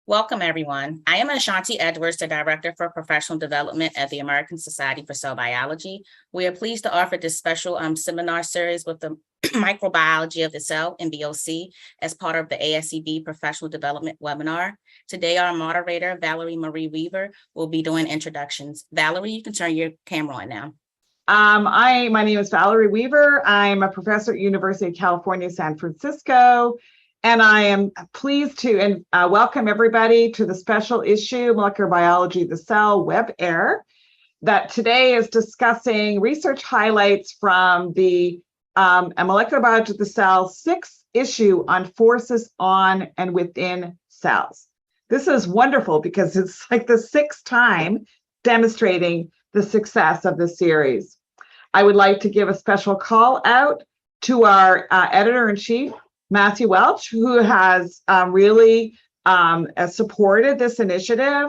Welcome, everyone. I am Ashanti Edwards, the Director for Professional Development at the American Society for Cell Biology. We are pleased to offer this special seminar series with the microbiology of the cell, MBoC, as part of the ASCB Professional Development webinar. Today, our moderator, Valerie Weaver, will be doing introductions. Valerie, you can turn your camera on now. My name is Valerie Weaver. I'm a professor at University of California, San Francisco. And I am pleased to welcome everybody to the special issue, Molecular Biology of the Cell web air, that today is discussing research highlights from the Molecular Biology of the Cell sixth issue on forces on and within cells. This is wonderful because it's like the sixth time demonstrating the success of the series. I would like to give a special call out to our editor-in-chief, Matthew Welch, who has really supported this initiative,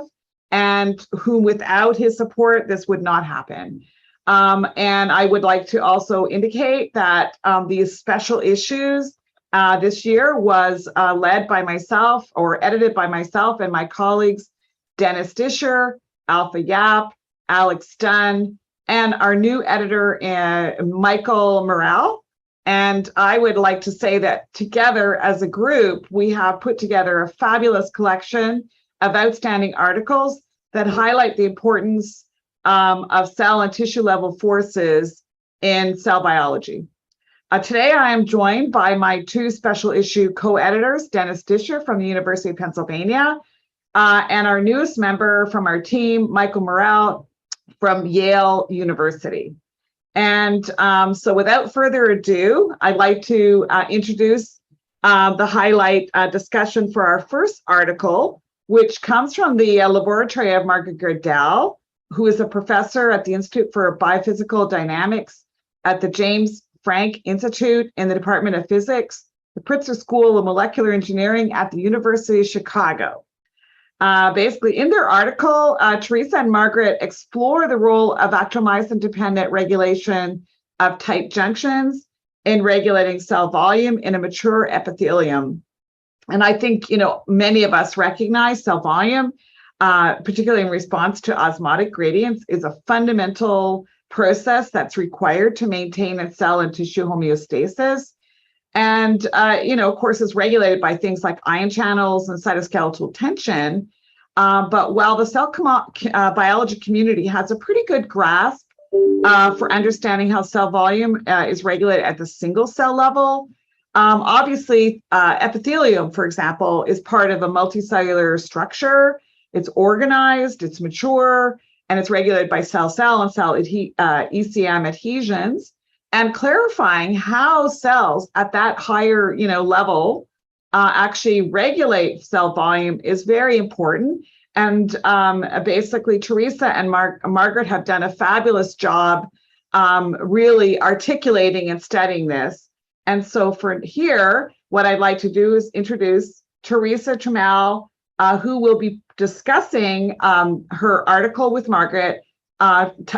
and who without his support, this would not happen. And I would like to also indicate that these special issues this year was led by myself, or edited by myself and my colleagues, Dennis Discher, Alpha Yap, Alex Dunn, and our new editor, Michael Murrell. And I would like to say that together as a group, we have put together a fabulous collection of outstanding articles that highlight the importance of cell and tissue level forces in cell biology. Today, I am joined by my two special issue co-editors, Dennis Discher from the University of Pennsylvania, and our newest member from our team, Michael Murrell from Yale University. And so without further ado, I'd like to introduce the highlight discussion for our first article, which comes from the laboratory of Margaret Gerdau, who is a professor at the Institute for Biophysical Dynamics at the James Franck Institute in the Department of Physics, the Pritzker School of Molecular Engineering at the University of Chicago. Basically, in their article, Teresa and Margaret explore the role of actomyosin-dependent regulation of tight junctions in regulating cell volume in a mature epithelium. And I think, many of us recognize cell volume, particularly in response to osmotic gradients, is a fundamental process that's required to maintain a cell and tissue homeostasis. And, of course, is regulated by things like ion channels and cytoskeletal tension. But while the cell biology community has a pretty good grasp for understanding how cell volume is regulated at the single cell level, obviously, epithelium, for example, is part of a multicellular structure. It's organized, it's mature, and it's regulated by cell-cell and cell ECM adhesions. And clarifying how cells at that higher, level actually regulate cell volume is very important. And basically, Teresa and Margaret have done a fabulous job really articulating and studying this. And so for here, what I'd like to do is introduce Teresa Trammell, who will be discussing her article with Margaret,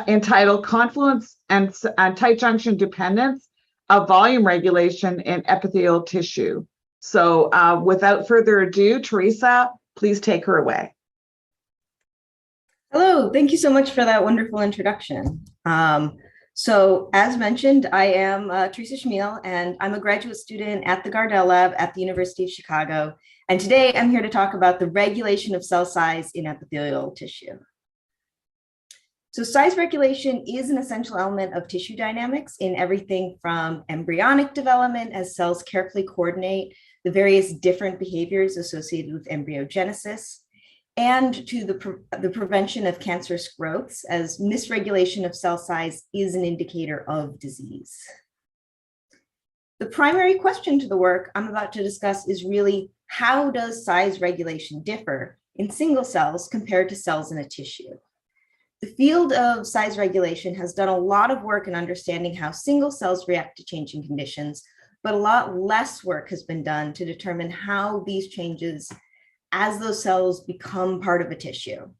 entitled Confluence and Tight Junction Dependence of Volume Regulation in Epithelial Tissue. So without further ado, Teresa, please take her away. Hello, thank you so much for that wonderful introduction. So as mentioned, I am Teresa Trammell, and I'm a graduate student at the Gerdau Lab at the University of Chicago. And today I'm here to talk about the regulation of cell size in epithelial tissue. So size regulation is an essential element of tissue dynamics in everything from embryonic development, as cells carefully coordinate the various different behaviors associated with embryogenesis, and to the prevention of cancerous growths, as misregulation of cell size is an indicator of disease. The primary question to the work I'm about to discuss is really, how does size regulation differ in single cells compared to cells in a tissue? The field of size regulation has done a lot of work in understanding how single cells react to changing conditions, but a lot less work has been done to determine how these changes as those cells become part of a tissue.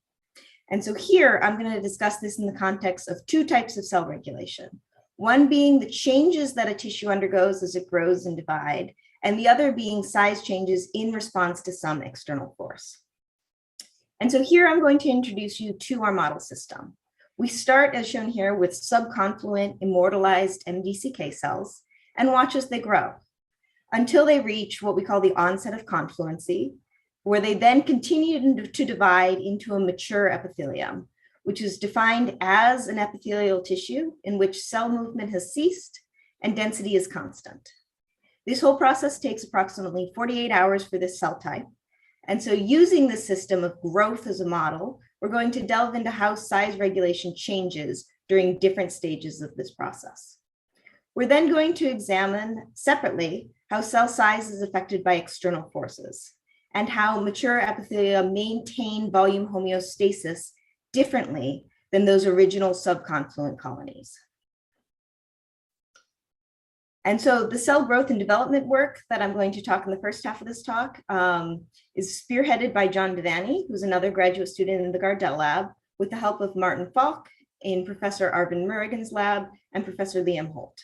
And so here, I'm going to discuss this in the context of two types of cell regulation. One being the changes that a tissue undergoes as it grows and divides, and the other being size changes in response to some external force. And so here I'm going to introduce you to our model system. We start, as shown here, with subconfluent immortalized MBoC cells and watch as they grow until they reach what we call the onset of confluency, where they then continue to divide into a mature epithelium, which is defined as an epithelial tissue in which cell movement has ceased and density is constant. This whole process takes approximately 48 hours for this cell type. And so using the system of growth as a model, we're going to delve into how size regulation changes during different stages of this process. We're then going to examine separately how cell size is affected by external forces and how mature epithelia maintain volume homeostasis differently than those original subconfluent colonies. And so the cell growth and development work that I'm going to talk in the first half of this talk is spearheaded by John Devaney, who's another graduate student in the Gardell lab, with the help of Martin Falk in Professor Arvin Murrigan's lab and Professor Liam Holt.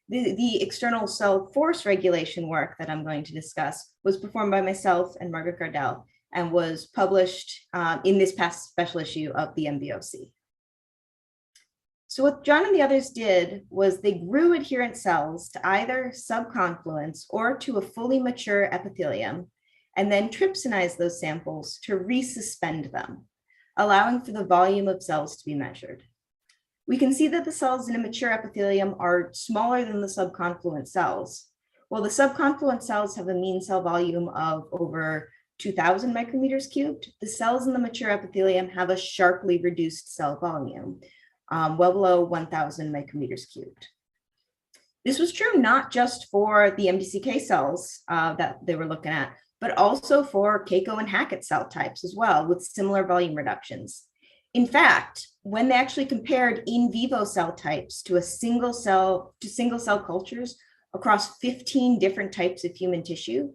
The external cell force regulation work that I'm going to discuss was performed by myself and Margaret Gardell and was published in this past special issue of the MBoC. So what John and the others did was they grew adherent cells to either subconfluence or to a fully mature epithelium, and then trypsinized those samples to resuspend them, allowing for the volume of cells to be measured. We can see that the cells in a mature epithelium are smaller than the subconfluent cells. While the subconfluent cells have a mean cell volume of over 2,000 micrometers cubed, the cells in the mature epithelium have a sharply reduced cell volume, well below 1,000 micrometers cubed. This was true not just for the MBoC cells that they were looking at, but also for Keiko and Hackett cell types as well, with similar volume reductions. In fact, when they actually compared in vivo cell types to single cell cultures across 15 different types of human tissue,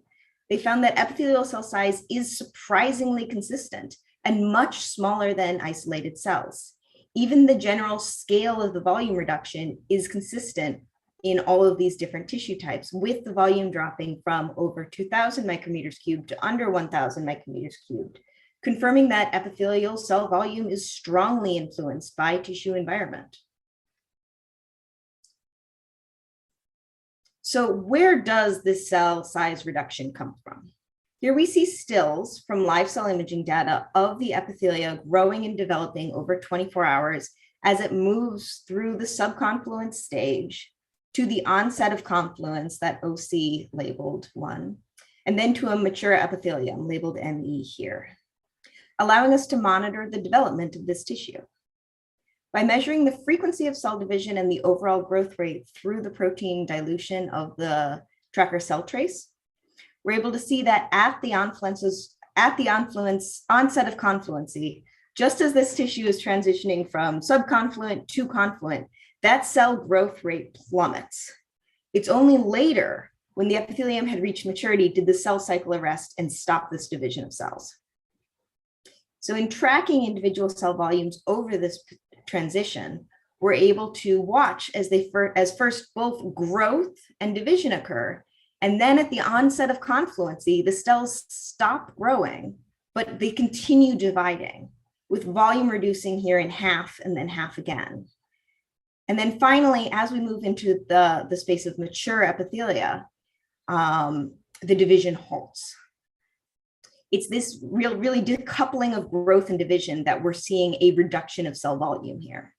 they found that epithelial cell size is surprisingly consistent and much smaller than isolated cells. Even the general scale of the volume reduction is consistent in all of these different tissue types, with the volume dropping from over 2,000 micrometers cubed to under 1,000 micrometers cubed, confirming that epithelial cell volume is strongly influenced by tissue environment. So where does this cell size reduction come from? Here we see stills from live cell imaging data of the epithelia growing and developing over 24 hours as it moves through the subconfluence stage to the onset of confluence, that OC labeled 1, and then to a mature epithelium labeled ME here, allowing us to monitor the development of this tissue. By measuring the frequency of cell division and the overall growth rate through the protein dilution of the tracker cell trace, we're able to see that at the onset of confluency, just as this tissue is transitioning from subconfluent to confluent, that cell growth rate plummets. It's only later, when the epithelium had reached maturity, did the cell cycle arrest and stop this division of cells. So in tracking individual cell volumes over this transition, we're able to watch as first both growth and division occur. And then at the onset of confluency, the cells stop growing, but they continue dividing, with volume reducing here in half and then half again. And then finally, as we move into the space of mature epithelia, the division halts. It's this really decoupling of growth and division that we're seeing a reduction of cell volume here.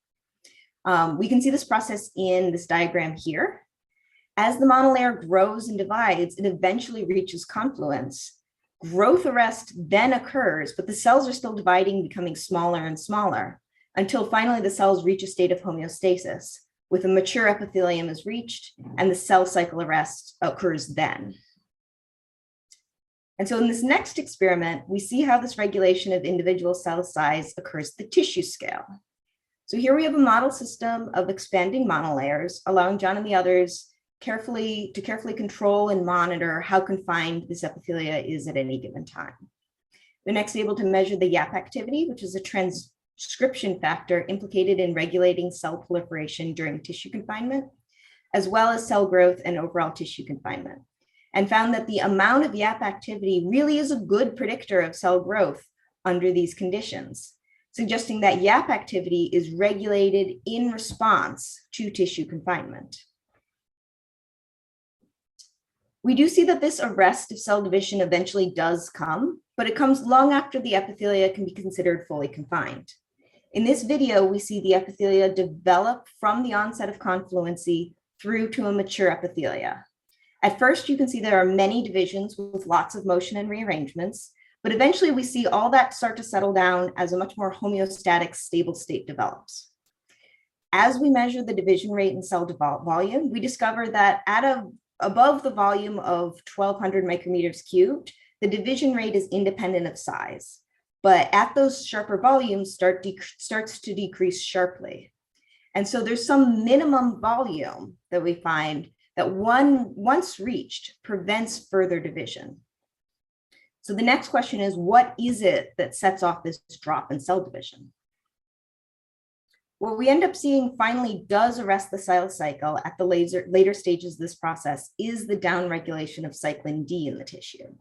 We can see this process in this diagram here. As the monolayer grows and divides, it eventually reaches confluence. Growth arrest then occurs, but the cells are still dividing, becoming smaller and smaller, until finally the cells reach a state of homeostasis, with a mature epithelium is reached and the cell cycle arrest occurs then. And so in this next experiment, we see how this regulation of individual cell size occurs at the tissue scale. So here we have a model system of expanding monolayers, allowing John and the others to carefully control and monitor how confined this epithelia is at any given time. They're next able to measure the YAP activity, which is a transcription factor implicated in regulating cell proliferation during tissue confinement, as well as cell growth and overall tissue confinement, and found that the amount of YAP activity really is a good predictor of cell growth, under these conditions, suggesting that YAP activity is regulated in response to tissue confinement. We do see that this arrest of cell division eventually does come, but it comes long after the epithelia can be considered fully confined. In this video, we see the epithelia develop from the onset of confluency through to a mature epithelia. At first, you can see there are many divisions with lots of motion and rearrangements, but eventually we see all that start to settle down as a much more homeostatic, stable state develops. As we measure the division rate in cell volume, we discover that above the volume of 1,200 micrometers cubed, the division rate is independent of size. But at those sharper volumes starts to decrease sharply. And so there's some minimum volume that we find that once reached prevents further division. So the next question is, what is it that sets off this drop in cell division? What we end up seeing finally does arrest the cell cycle at the later stages of this process is the downregulation of cyclin D in the tissue.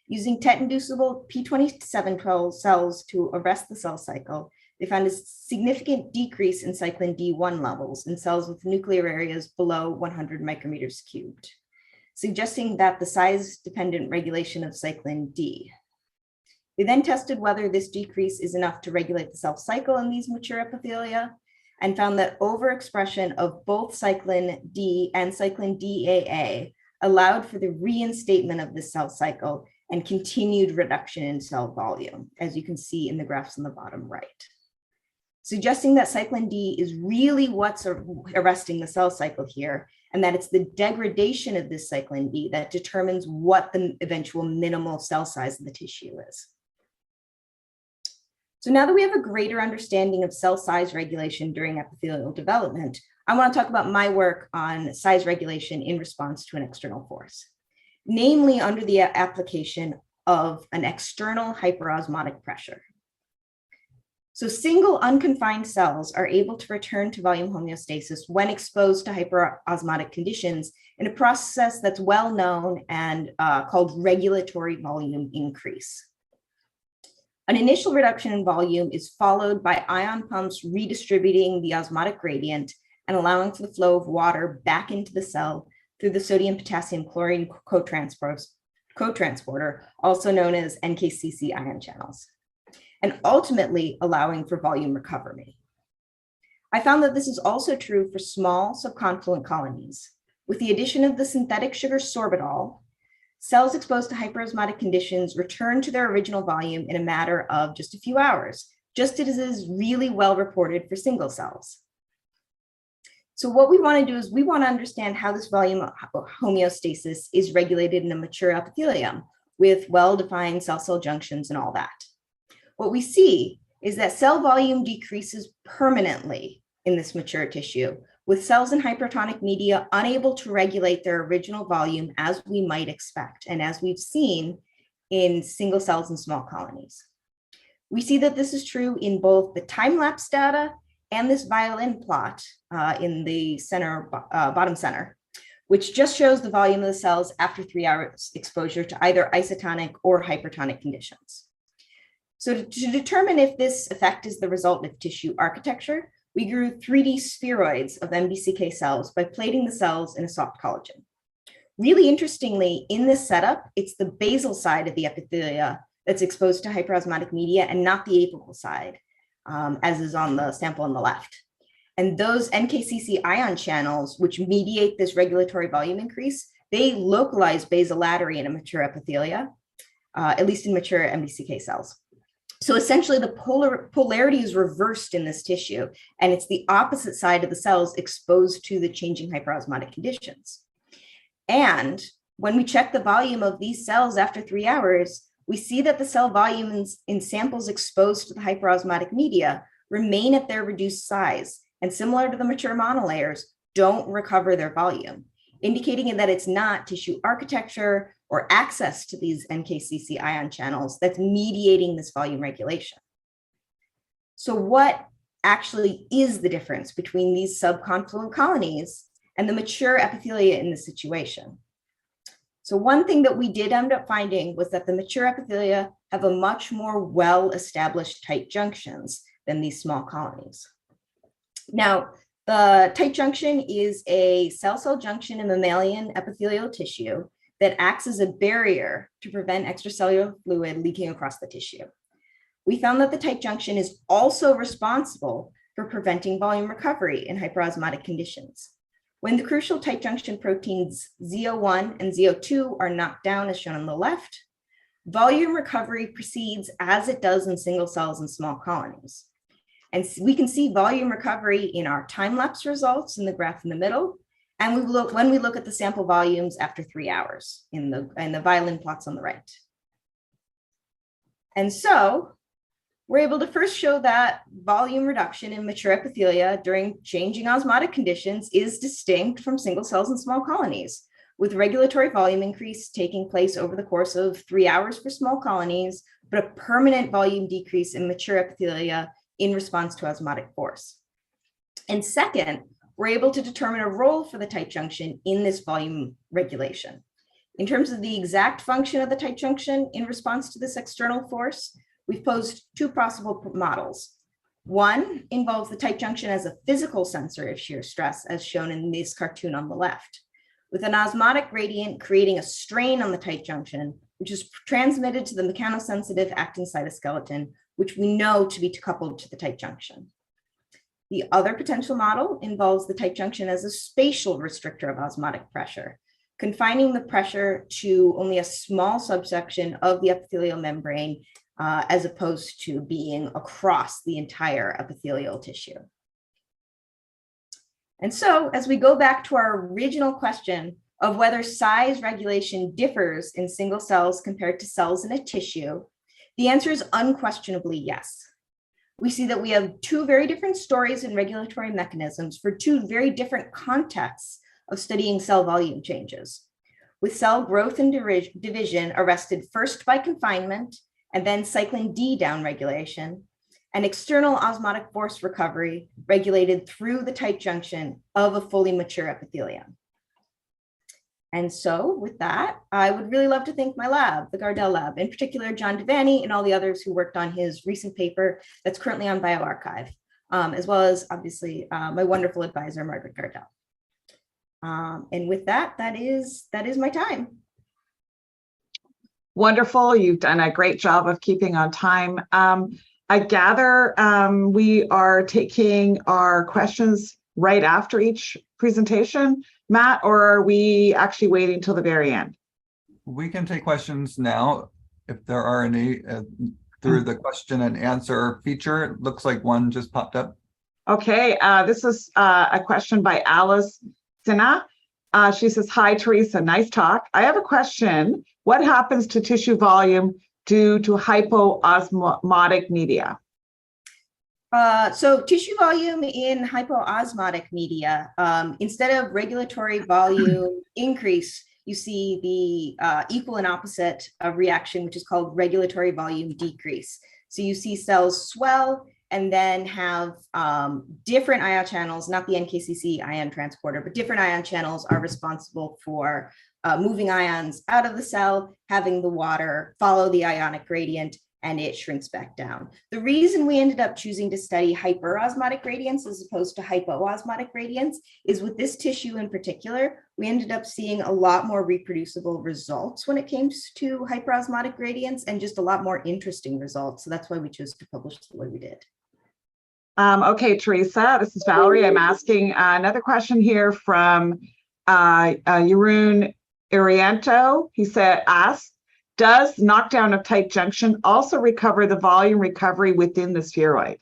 Using TET-inducible P27 cells to arrest the cell cycle, they found a significant decrease in cyclin D1 levels in cells with nuclear areas below 100 micrometers cubed, suggesting that the size-dependent regulation of cyclin D. They then tested whether this decrease is enough to regulate the cell cycle in these mature epithelia, and found that overexpression of both cyclin D and cyclin DAA allowed for the reinstatement of the cell cycle and continued reduction in cell volume, as you can see in the graphs on the bottom right, suggesting that cyclin D is really what's arresting the cell cycle here, and that it's the degradation of this cyclin D that determines what the eventual minimal cell size of the tissue is. So now that we have a greater understanding of cell size regulation during epithelial development, I want to talk about my work on size regulation in response to an external force, namely under the application of an external hyperosmotic pressure. So single unconfined cells are able to return to volume homeostasis when exposed to hyperosmotic conditions in a process that's well known and called regulatory volume increase. An initial reduction in volume is followed by ion pumps redistributing the osmotic gradient and allowing for the flow of water back into the cell through the sodium potassium chlorine cotransporter, also known as NKCC ion channels, and ultimately allowing for volume recovery. I found that this is also true for small subconfluent colonies. With the addition of the synthetic sugar sorbitol, cells exposed to hyperosmotic conditions return to their original volume in a matter of just a few hours, just as is really well reported for single cells. So what we want to do is we want to understand how this volume homeostasis is regulated in a mature epithelium with well-defined cell-cell junctions and all that. What we see is that cell volume decreases permanently in this mature tissue, with cells in hypertonic media unable to regulate their original volume as we might expect, and as we've seen in single cells and small colonies. We see that this is true in both the time-lapse data and this violin plot in the center, bottom center, which just shows the volume of the cells after 3 hours exposure to either isotonic or hypertonic conditions. So to determine if this effect is the result of tissue architecture, we grew 3D spheroids of MBCK cells by plating the cells in a soft collagen. Really interestingly, in this setup, it's the basal side of the epithelia that's exposed to hyperosmotic media and not the apical side, as is on the sample on the left. And those NKCC ion channels, which mediate this regulatory volume increase, they localize basilaterally in a mature epithelia, at least in mature MBCK cells. So essentially the polarity is reversed in this tissue, and it's the opposite side of the cells exposed to the changing hyperosmotic conditions. And when we check the volume of these cells after 3 hours, we see that the cell volumes in samples exposed to the hyperosmotic media remain at their reduced size, and similar to the mature monolayers, don't recover their volume, indicating that it's not tissue architecture or access to these NKCC ion channels that's mediating this volume regulation. So what actually is the difference between these subconfluent colonies and the mature epithelia in this situation? So one thing that we did end up finding was that the mature epithelia have a much more well-established tight junctions than these small colonies. Now, the tight junction is a cell-cell junction in mammalian epithelial tissue that acts as a barrier to prevent extracellular fluid leaking across the tissue. We found that the tight junction is also responsible for preventing volume recovery in hyperosmotic conditions. When the crucial tight junction proteins ZO1 and ZO2 are knocked down, as shown on the left, volume recovery proceeds as it does in single cells and small colonies. And we can see volume recovery in our time-lapse results in the graph in the middle. And when we look at the sample volumes after 3 hours in the violin plots on the right. And so we're able to first show that volume reduction in mature epithelia during changing osmotic conditions is distinct from single cells and small colonies, with regulatory volume increase taking place over the course of 3 hours for small colonies, but a permanent volume decrease in mature epithelia in response to osmotic force. And second, we're able to determine a role for the tight junction in this volume regulation. In terms of the exact function of the tight junction in response to this external force, we've posed two possible models. One involves the tight junction as a physical sensor of shear stress, as shown in this cartoon on the left, with an osmotic gradient creating a strain on the tight junction, which is transmitted to the mechanosensitive actin cytoskeleton, which we know to be coupled to the tight junction. The other potential model involves the tight junction as a spatial restrictor of osmotic pressure, confining the pressure to only a small subsection of the epithelial membrane, as opposed to being across the entire epithelial tissue. And so, as we go back to our original question of whether size regulation differs in single cells compared to cells in a tissue, the answer is unquestionably yes. We see that we have two very different stories and regulatory mechanisms for two very different contexts of studying cell volume changes, with cell growth and division arrested first by confinement and then cyclin D downregulation, and external osmotic force recovery regulated through the tight junction of a fully mature epithelium. And so with that, I would really love to thank my lab, the Gardell lab, in particular, John Devaney and all the others who worked on his recent paper that's currently on bioRxiv, as well as obviously my wonderful advisor, Margaret Gardell. And with that, that is my time. Wonderful. You've done a great job of keeping on time. I gather we are taking our questions right after each presentation, Matt, or are we actually waiting till the very end? We can take questions now if there are any through the question and answer feature. It looks like one just popped up. Okay, this is a question by Alice Sinha. She says, hi, Teresa, nice talk. I have a question. What happens to tissue volume due to hypoosmotic media? So tissue volume in hypoosmotic media, instead of regulatory volume increase, you see the equal and opposite reaction, which is called regulatory volume decrease. So you see cells swell and then have different ion channels, not the NKCC ion transporter, but different ion channels are responsible for moving ions out of the cell, having the water follow the ionic gradient, and it shrinks back down. The reason we ended up choosing to study hyperosmotic gradients as opposed to hypoosmotic gradients is with this tissue in particular, we ended up seeing a lot more reproducible results when it came to hyperosmotic gradients and just a lot more interesting results. So that's why we chose to publish the way we did. Okay, Teresa, this is Valerie. I'm asking another question here from Jeroen Irianto. He asked, does knockdown of tight junction also recover the volume recovery within the spheroid?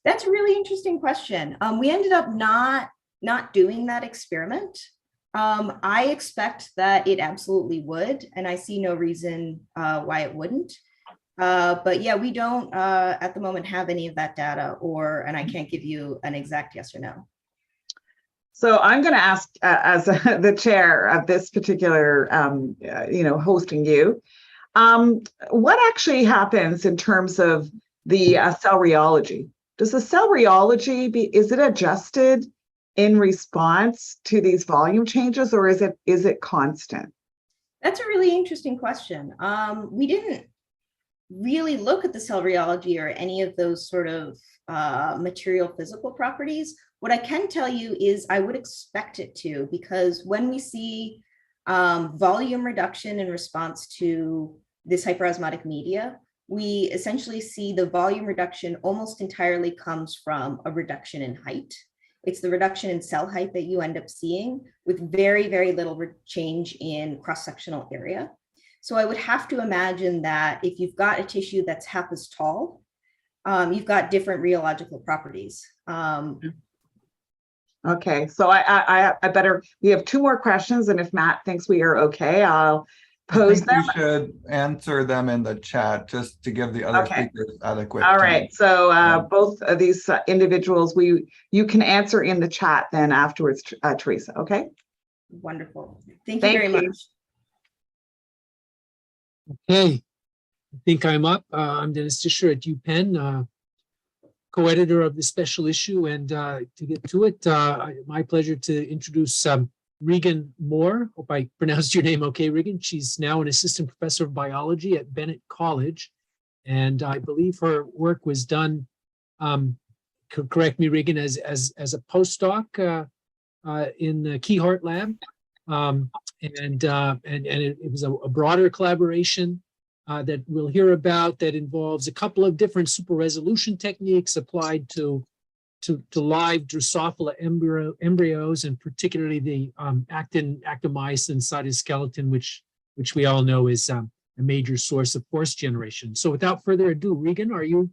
That's a really interesting question. We ended up not doing that experiment. I expect that it absolutely would, and I see no reason why it wouldn't. But yeah, we don't at the moment have any of that data, and I can't give you an exact yes or no. So I'm going to ask, as the chair of this particular, hosting you, what actually happens in terms of the cell rheology? Does the cell rheology is it adjusted in response to these volume changes, or is it constant? That's a really interesting question. We didn't really look at the cell rheology or any of those sort of material physical properties. What I can tell you is I would expect it to, because when we see volume reduction in response to this hyperosmotic media, we essentially see the volume reduction almost entirely comes from a reduction in height. It's the reduction in cell height that you end up seeing with very, very little change in cross-sectional area. So I would have to imagine that if you've got a tissue that's half as tall, you've got different rheological properties. Okay, so I better, we have 2 more questions, and if Matt thinks we are okay, I'll pose them. You should answer them in the chat just to give the other speakers adequate All time. right, so both of these individuals, you can answer in the chat then afterwards, Teresa, okay? Wonderful. Thank you very much. Okay, I think I'm up. I'm Dennis Discher at UPenn, co-editor of the special issue, and to get to it, my pleasure to introduce Regan Moore. Hope I pronounced your name okay, Regan. She's now an assistant professor of biology at Bennett College, and I believe her work was done, correct me, Regan, as a postdoc in the Keyhart lab. And it was a broader collaboration that we'll hear about that involves a couple of different super resolution techniques applied to live Drosophila embryos, and particularly the actomyosin cytoskeleton, which we all know is a major source of force generation. So without further ado, Regan, are you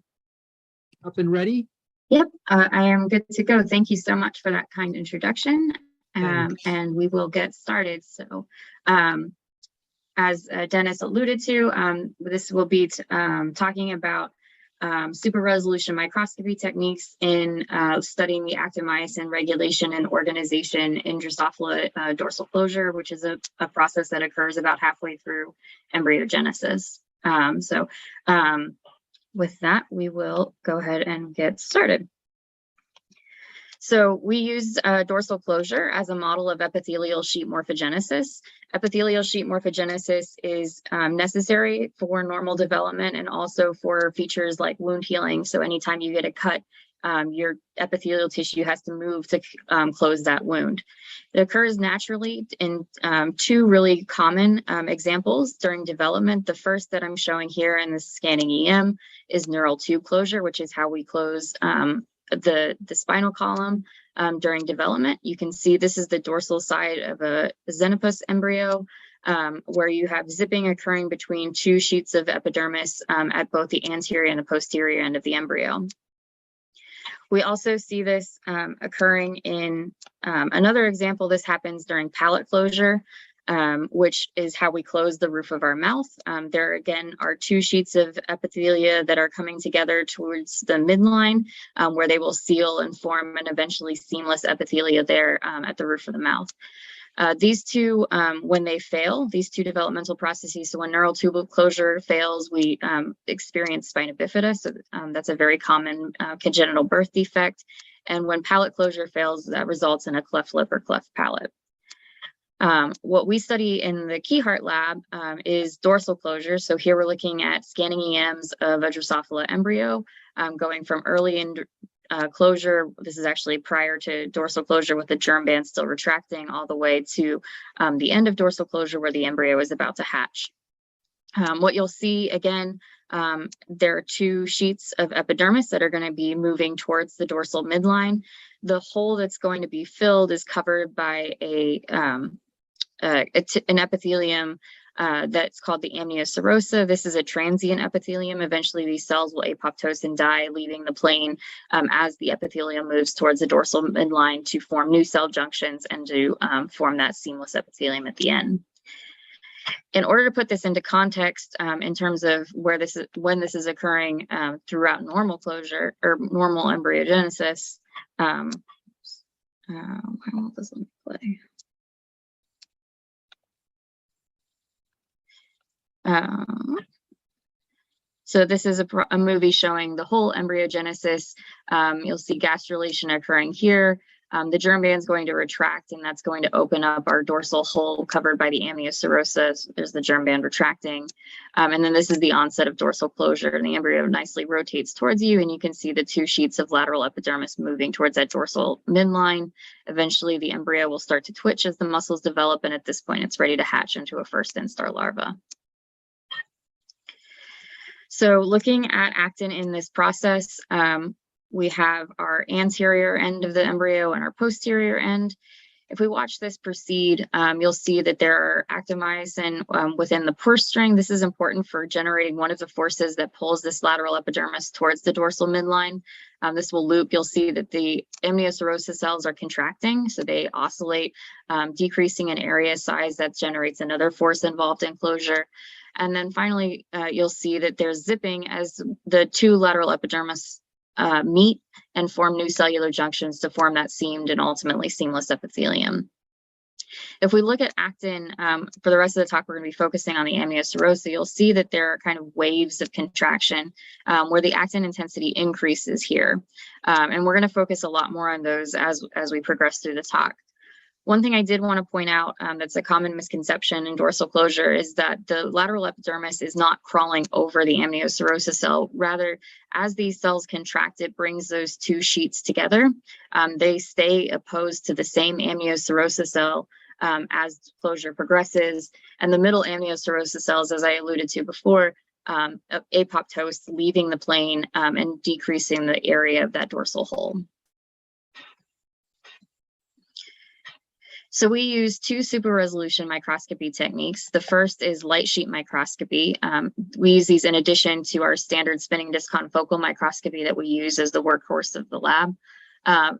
up and ready? Yep, I am good to go. Thank you so much for that kind introduction. And we will get started. So as Dennis alluded to, this will be talking about super resolution microscopy techniques in studying the actomyosin regulation and organization in Drosophila dorsal closure, which is a process that occurs about halfway through embryogenesis. With that, we will go ahead and get started. So we use dorsal closure as a model of epithelial sheet morphogenesis. Epithelial sheet morphogenesis is necessary for normal development and also for features like wound healing. So anytime you get a cut, your epithelial tissue has to move to close that wound. It occurs naturally in 2 really common examples during development. The first that I'm showing here in the scanning EM is neural tube closure, which is how we close the spinal column during development. You can see this is the dorsal side of a xenopus embryo, where you have zipping occurring between 2 sheets of epidermis at both the anterior and the posterior end of the embryo. We also see this occurring in another example. This happens during palate closure, which is how we close the roof of our mouth. There again are 2 sheets of epithelia that are coming together towards the midline, where they will seal and form an eventually seamless epithelia there at the roof of the mouth. These 2, when they fail, these 2 developmental processes, so when neural tube closure fails, we experience spina bifida. So that's a very common congenital birth defect. And when palate closure fails, that results in a cleft lip or cleft palate. What we study in the Keyhart lab is dorsal closure. So here we're looking at scanning EMs of a Drosophila embryo, going from early in closure. This is actually prior to dorsal closure with the germ band still retracting, all the way to the end of dorsal closure where the embryo is about to hatch. What you'll see again, there are 2 sheets of epidermis that are going to be moving towards the dorsal midline. The hole that's going to be filled is covered by an epithelium that's called the amnioserosa. This is a transient epithelium. Eventually, these cells will apoptose and die, leaving the plane as the epithelium moves towards the dorsal midline to form new cell junctions and to form that seamless epithelium at the end. In order to put this into context, in terms of when this is occurring throughout normal closure or normal embryogenesis, how will this one play? So this is a movie showing the whole embryogenesis. You'll see gastrulation occurring here. The germ band is going to retract, and that's going to open up our dorsal hole covered by the amniocerosa. So there's the germ band retracting. And then this is the onset of dorsal closure, and the embryo nicely rotates towards you, and you can see the 2 sheets of lateral epidermis moving towards that dorsal midline. Eventually, the embryo will start to twitch as the muscles develop, and at this point, it's ready to hatch into a first instar larva. So looking at actin in this process, we have our anterior end of the embryo and our posterior end. If we watch this proceed, you'll see that there are actomyosin within the purse string. This is important for generating one of the forces that pulls this lateral epidermis towards the dorsal midline. This will loop. You'll see that the amniocerosa cells are contracting, so they oscillate, decreasing in area size. That generates another force involved in closure. And then finally, you'll see that there's zipping as the 2 lateral epidermis meet and form new cellular junctions to form that seamed and ultimately seamless epithelium. If we look at actin, for the rest of the talk, we're going to be focusing on the amniocerosa. You'll see that there are kind of waves of contraction where the actin intensity increases here. And we're going to focus a lot more on those as we progress through the talk. One thing I did want to point out that's a common misconception in dorsal closure is that the lateral epidermis is not crawling over the amniocerosa cell. Rather, as these cells contract, it brings those 2 sheets together. They stay opposed to the same amniocerosa cell as closure progresses. And the middle amniocerosa cells, as I alluded to before, apoptose, leaving the plane and decreasing the area of that dorsal hole. So we use 2 super resolution microscopy techniques. The first is light sheet microscopy. We use these in addition to our standard spinning disc confocal microscopy that we use as the workhorse of the lab.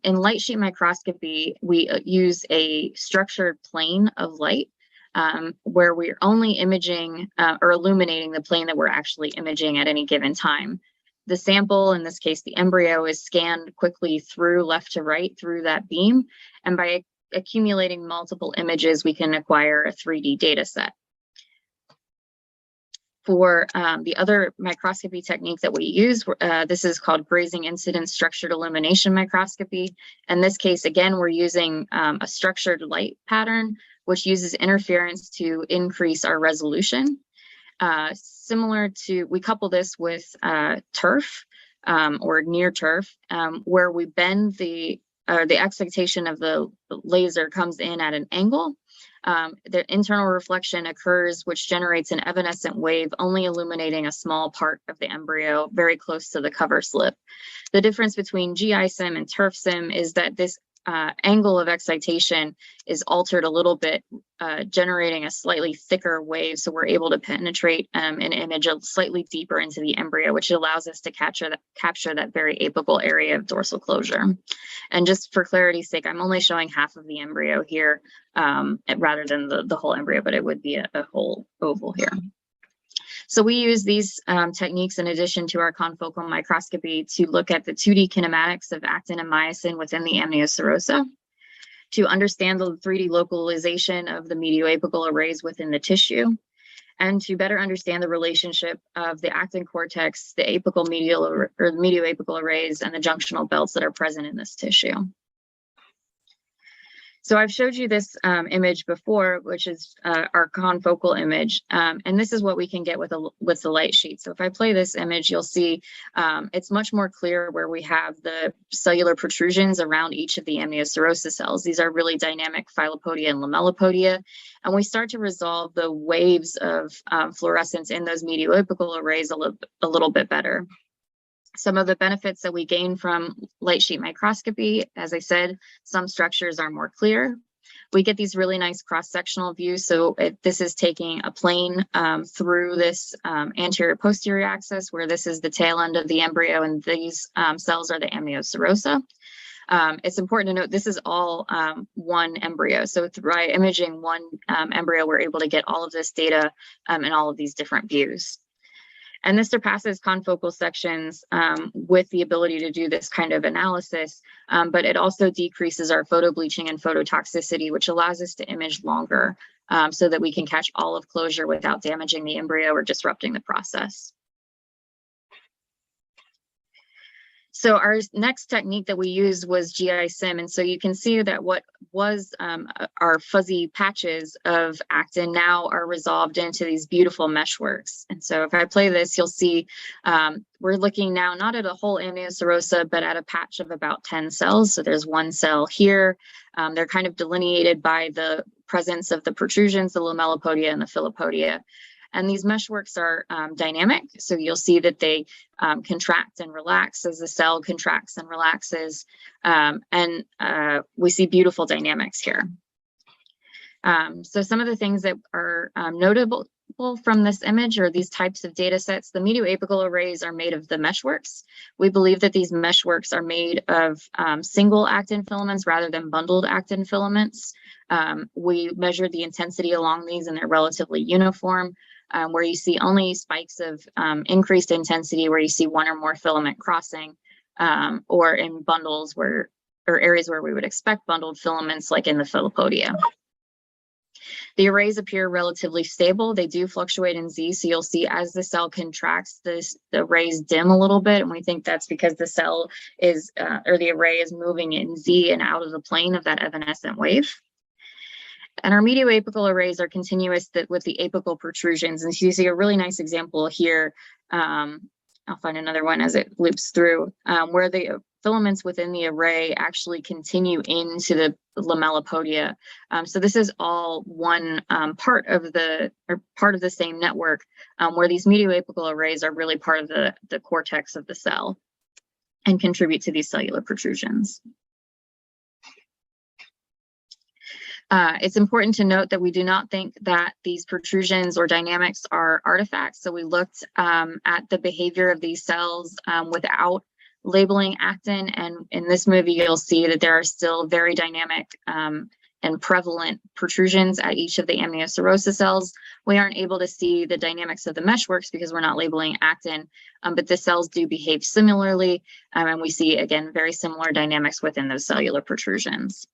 In light sheet microscopy, we use a structured plane of light where we're only imaging or illuminating the plane that we're actually imaging at any given time. The sample, in this case, the embryo, is scanned quickly through left to right through that beam. And by accumulating multiple images, we can acquire a 3D data set. For the other microscopy technique that we use, this is called grazing incidence structured illumination microscopy. In this case, again, we're using a structured light pattern, which uses interference to increase our resolution. Similar to, we couple this with turf or near turf, where we bend the excitation of the laser comes in at an angle. The internal reflection occurs, which generates an evanescent wave, only illuminating a small part of the embryo, very close to the cover slip. The difference between GI sim and turf sim is that this angle of excitation is altered a little bit, generating a slightly thicker wave, so we're able to penetrate an image slightly deeper into the embryo, which allows us to capture that very apical area of dorsal closure. And just for clarity's sake, I'm only showing half of the embryo here rather than the whole embryo, but it would be a whole oval here. So we use these techniques in addition to our confocal microscopy to look at the 2D kinematics of actin and myosin within the amniocerosa, to understand the 3D localization of the medioapical arrays within the tissue, and to better understand the relationship of the actin cortex, the apical medial or the medioapical arrays, and the junctional belts that are present in this tissue. So I've showed you this image before, which is our confocal image, and this is what we can get with the light sheet. So if I play this image, you'll see it's much more clear where we have the cellular protrusions around each of the amniocerosa cells. These are really dynamic filopodia and lamellipodia, and we start to resolve the waves of fluorescence in those medioapical arrays a little bit better. Some of the benefits that we gain from light sheet microscopy, as I said, some structures are more clear. We get these really nice cross-sectional views. So this is taking a plane through this anterior posterior axis, where this is the tail end of the embryo, and these cells are the amniocerosa. It's important to note this is all one embryo. So by imaging one embryo, we're able to get all of this data in all of these different views. And this surpasses confocal sections with the ability to do this kind of analysis, but it also decreases our photobleaching and phototoxicity, which allows us to image longer so that we can catch all of closure without damaging the embryo or disrupting the process. So our next technique that we used was GI-SIM. And so you can see that what was our fuzzy patches of actin now are resolved into these beautiful meshworks. And so if I play this, you'll see we're looking now not at a whole amnioserosa, but at a patch of about 10 cells. So there's one cell here. They're kind of delineated by the presence of the protrusions, the lamellipodia and the filopodia. And these meshworks are dynamic. So you'll see that they contract and relax as the cell contracts and relaxes. And we see beautiful dynamics here. So some of the things that are notable from this image or these types of data sets, the medioapical arrays are made of the meshworks. We believe that these meshworks are made of single actin filaments rather than bundled actin filaments. We measured the intensity along these and they're relatively uniform. Where you see only spikes of increased intensity where you see one or more filament crossing, or in bundles or areas where we would expect bundled filaments like in the filopodia. The arrays appear relatively stable. They do fluctuate in Z, so you'll see as the cell contracts, the arrays dim a little bit, and we think that's because the cell is, or the array is moving in Z and out of the plane of that evanescent wave. And our medioapical arrays are continuous with the apical protrusions. And so you see a really nice example here. I'll find another one as it loops through, where the filaments within the array actually continue into the lamellipodia. So this is all one part of the same network, where these medioapical arrays are really part of the cortex of the cell and contribute to these cellular protrusions. It's important to note that we do not think that these protrusions or dynamics are artifacts. So we looked at the behavior of these cells without labeling actin. And in this movie, you'll see that there are still very dynamic and prevalent protrusions at each of the amnioserosa cells. We aren't able to see the dynamics of the meshworks because we're not labeling actin, but the cells do behave similarly. And we see, again, very similar dynamics within those cellular protrusions.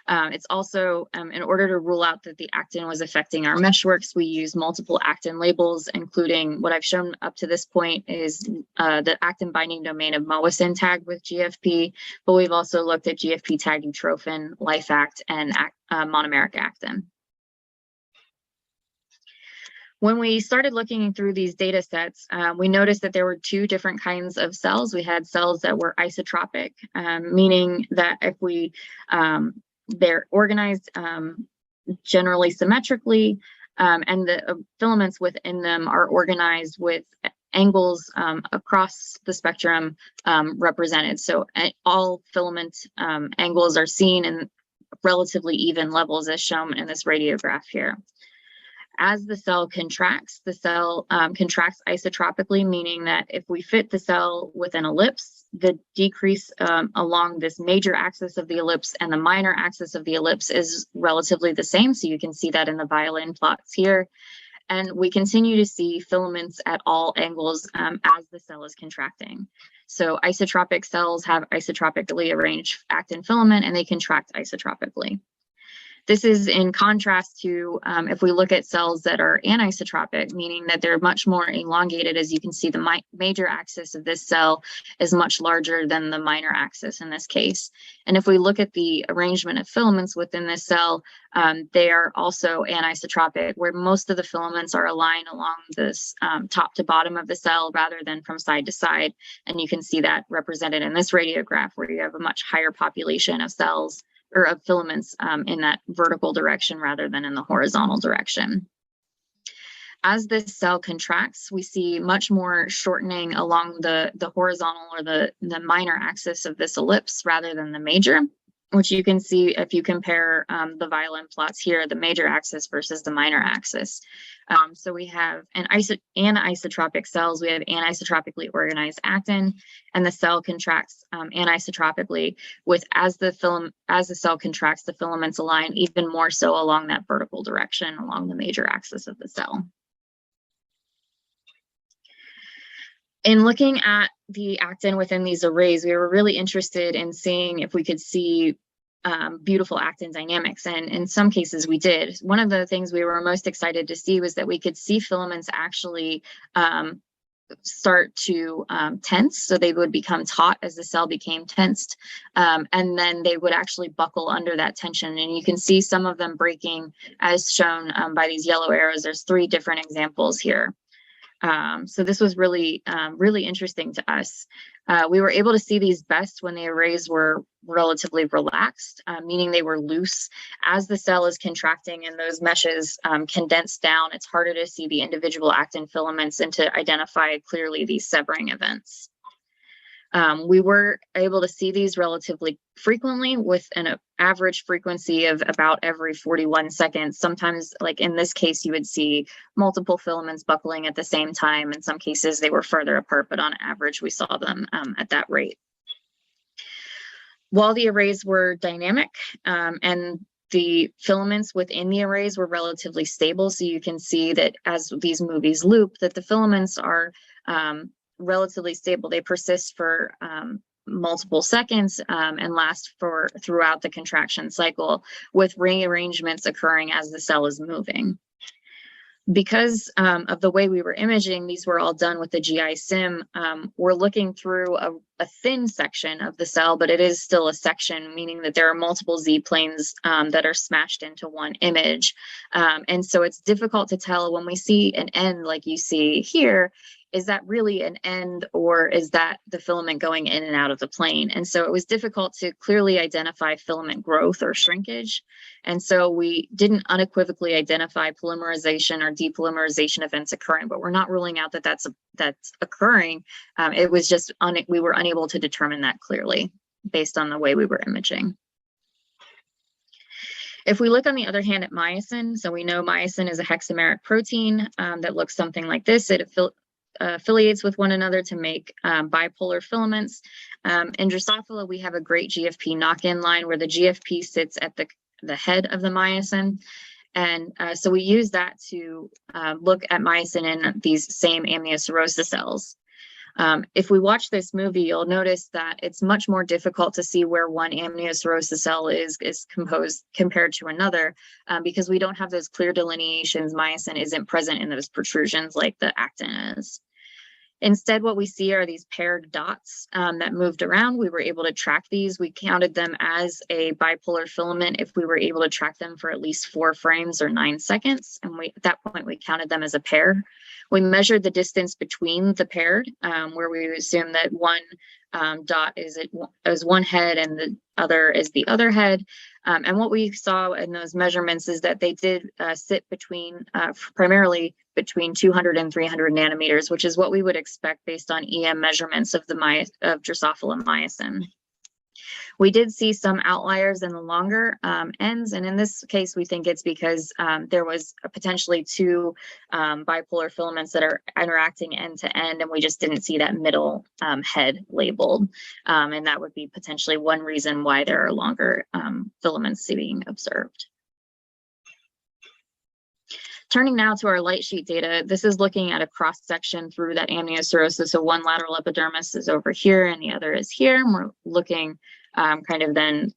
It's also, in order to rule out that the actin was affecting our meshworks, we use multiple actin labels, including what I've shown up to this point is the actin binding domain of myosin tagged with GFP, but we've also looked at GFP tagged utrophin, LifeAct, and monomeric actin. When we started looking through these data sets, we noticed that there were two different kinds of cells. We had cells that were isotropic, meaning that if we they're organized generally symmetrically, and the filaments within them are organized with angles across the spectrum represented. So all filament angles are seen in relatively even levels as shown in this radiograph here. As the cell contracts contracts isotropically, meaning that if we fit the cell with an ellipse, the decrease along this major axis of the ellipse and the minor axis of the ellipse is relatively the same. So you can see that in the violin plots here. And we continue to see filaments at all angles as the cell is contracting. So isotropic cells have isotropically arranged actin filament and they contract isotropically. This is in contrast to if we look at cells that are anisotropic, meaning that they're much more elongated. As you can see, the major axis of this cell is much larger than the minor axis in this case. And if we look at the arrangement of filaments within this cell, they are also anisotropic, where most of the filaments are aligned along this top to bottom of the cell rather than from side to side. And you can see that represented in this radiograph, where you have a much higher population of cells or of filaments in that vertical direction rather than in the horizontal direction. As this cell contracts, we see much more shortening along the horizontal or the minor axis of this ellipse rather than the major, which you can see if you compare the violin plots here, the major axis versus the minor axis. So we have anisotropic cells, we have anisotropically organized actin, and the cell contracts anisotropically with as the cell contracts, the filaments align even more so along that vertical direction along the major axis of the cell. In looking at the actin within these arrays, we were really interested in seeing if we could see beautiful actin dynamics, and in some cases we did. One of the things we were most excited to see was that we could see filaments actually start to tense. So they would become taut as the cell became tensed. And then they would actually buckle under that tension. And you can see some of them breaking as shown by these yellow arrows. There's 3 different examples here. So this was really, really interesting to us. We were able to see these best when the arrays were relatively relaxed, meaning they were loose. As the cell is contracting and those meshes condense down, it's harder to see the individual actin filaments and to identify clearly these severing events. We were able to see these relatively frequently with an average frequency of about every 41 seconds. Sometimes, like in this case, you would see multiple filaments buckling at the same time. In some cases, they were further apart, but on average, we saw them at that rate. While the arrays were dynamic and the filaments within the arrays were relatively stable, so you can see that as these movies loop, that the filaments are relatively stable. They persist for multiple seconds and last for throughout the contraction cycle, with rearrangements occurring as the cell is moving. Because of the way we were imaging, these were all done with the GI sim. We're looking through a thin section of the cell, but it is still a section, meaning that there are multiple Z planes that are smashed into one image. And so it's difficult to tell when we see an end like you see here, is that really an end or is that the filament going in and out of the plane? And so it was difficult to clearly identify filament growth or shrinkage. And so we didn't unequivocally identify polymerization or depolymerization events occurring, but we're not ruling out that that's occurring. It was just, we were unable to determine that clearly based on the way we were imaging. If we look on the other hand at myosin, so we know myosin is a hexameric protein that looks something like this. It affiliates with one another to make bipolar filaments. In Drosophila, we have a great GFP knock-in line where the GFP sits at the head of the myosin. And so we use that to look at myosin in these same amniocerosa cells. If we watch this movie, you'll notice that it's much more difficult to see where one amniocerosa cell is composed compared to another because we don't have those clear delineations. Myosin isn't present in those protrusions like the actin is. Instead, what we see are these paired dots that moved around. We were able to track these. We counted them as a bipolar filament if we were able to track them for at least 4 frames or 9 seconds. And at that point, we counted them as a pair. We measured the distance between the paired, where we assume that one dot is one head and the other is the other head. And what we saw in those measurements is that they did sit between, primarily between 200 and 300 nanometers, which is what we would expect based on EM measurements of Drosophila myosin. We did see some outliers in the longer ends, and in this case, we think it's because there was potentially 2 bipolar filaments that are interacting end to end, and we just didn't see that middle head labeled. And that would be potentially one reason why there are longer filaments being observed. Turning now to our light sheet data, this is looking at a cross section through that amniocerosis. So one lateral epidermis is over here and the other is here. And we're looking kind of then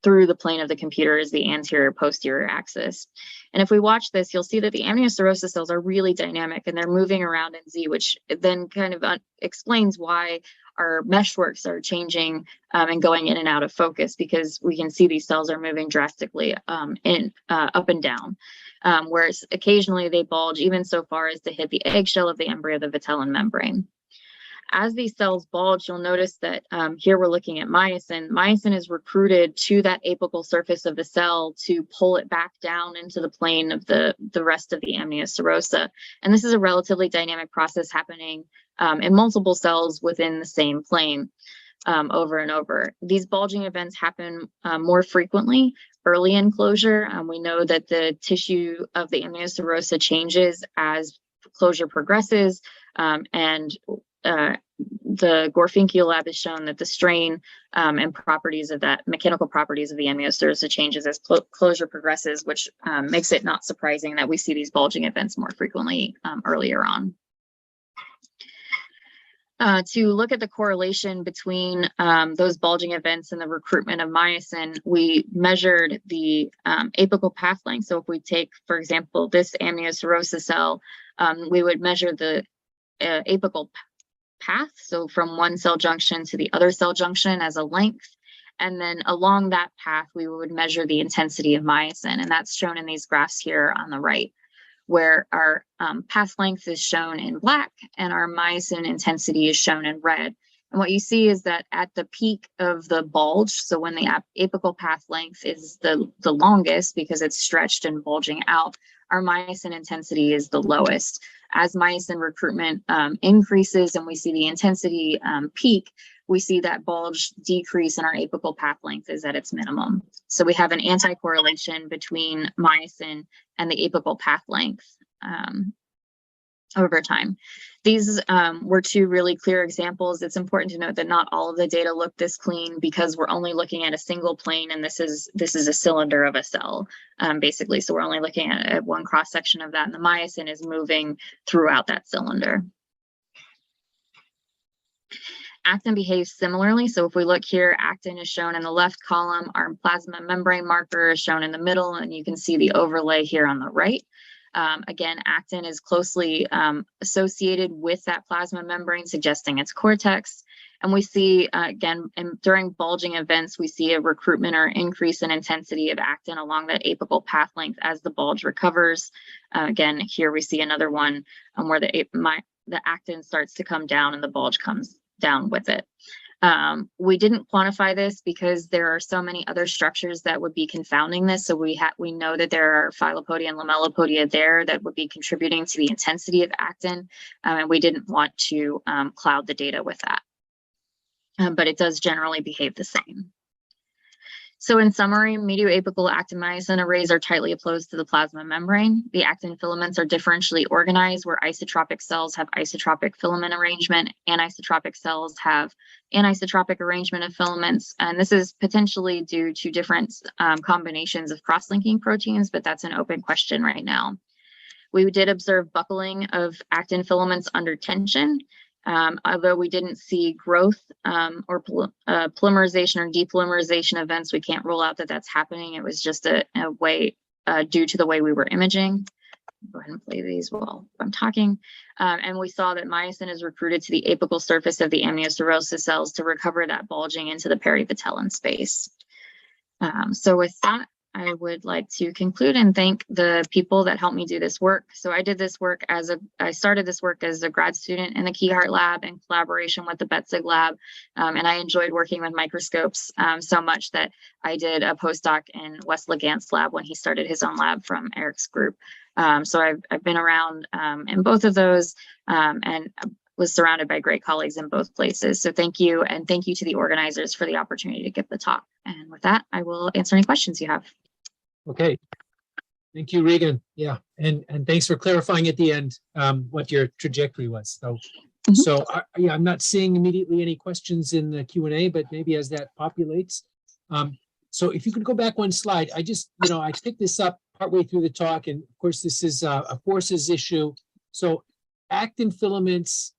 through the plane of the computer is the anterior posterior axis. And if we watch this, you'll see that the amniocerosis cells are really dynamic and they're moving around in Z, which then kind of explains why our meshworks are changing and going in and out of focus, because we can see these cells are moving drastically up and down. Whereas occasionally they bulge even so far as to hit the eggshell of the embryo, the vitellin membrane. As these cells bulge, you'll notice that here we're looking at myosin. Myosin is recruited to that apical surface of the cell to pull it back down into the plane of the rest of the amniocerosa. And this is a relatively dynamic process happening in multiple cells within the same plane over and over. These bulging events happen more frequently early in closure. We know that the tissue of the amniocerosa changes as closure progresses, and the Gorfinkel lab has shown that the strain and properties of that, mechanical properties of the amniocerosa changes as closure progresses, which makes it not surprising that we see these bulging events more frequently earlier on. To look at the correlation between those bulging events and the recruitment of myosin, we measured the apical path length. So if we take, for example, this amniocerosa cell, we would measure the apical path, so from one cell junction to the other cell junction as a length. And then along that path, we would measure the intensity of myosin, and that's shown in these graphs here on the right, where our path length is shown in black and our myosin intensity is shown in red. And what you see is that at the peak of the bulge, so when the apical path length is the longest because it's stretched and bulging out, our myosin intensity is the lowest. As myosin recruitment increases and we see the intensity peak, we see that bulge decrease and our apical path length is at its minimum. So we have an anti-correlation between myosin and the apical path length over time. These were two really clear examples. It's important to note that not all of the data look this clean because we're only looking at a single plane, and this is a cylinder of a cell, basically. So we're only looking at one cross section of that, and the myosin is moving throughout that cylinder. Actin behaves similarly. So if we look here, actin is shown in the left column, our plasma membrane marker is shown in the middle, and you can see the overlay here on the right. Again, actin is closely associated with that plasma membrane, suggesting it's cortex. And we see, again, during bulging events, we see a recruitment or increase in intensity of actin along that apical path length as the bulge recovers. Again, here we see another one where the actin starts to come down and the bulge comes down with it. We didn't quantify this because there are so many other structures that would be confounding this. So we know that there are filopodia and lamellipodia there that would be contributing to the intensity of actin, and we didn't want to cloud the data with that. But it does generally behave the same. So in summary, medioapical actin-myosin arrays are tightly opposed to the plasma membrane. The actin filaments are differentially organized, where isotropic cells have isotropic filament arrangement, anisotropic cells have anisotropic arrangement of filaments. And this is potentially due to different combinations of cross-linking proteins, but that's an open question right now. We did observe buckling of actin filaments under tension. Although we didn't see growth or polymerization or depolymerization events, we can't rule out that that's happening. It was just a way due to the way we were imaging. Go ahead and play these while I'm talking. And we saw that myosin is recruited to the apical surface of the amniocerosis cells to recover that bulging into the perivitelin space. So with that, I would like to conclude and thank the people that helped me do this work. So I started this work as a grad student in the Keyhart lab in collaboration with the Betzig lab. And I enjoyed working with microscopes so much that I did a postdoc in Wes Legant's lab when he started his own lab from Eric's group. So I've been around in both of those and was surrounded by great colleagues in both places. So thank you. And thank you to the organizers for the opportunity to give the talk. And with that, I will answer any questions you have. Okay. Thank you, Regan. Yeah, and thanks for clarifying at the end what your trajectory was. So, yeah, I'm not seeing immediately any questions in the Q&A, but maybe as that populates. So if you could go back one slide, I just, I picked this up partway through the talk, and of course this is a forces issue. So actin filaments,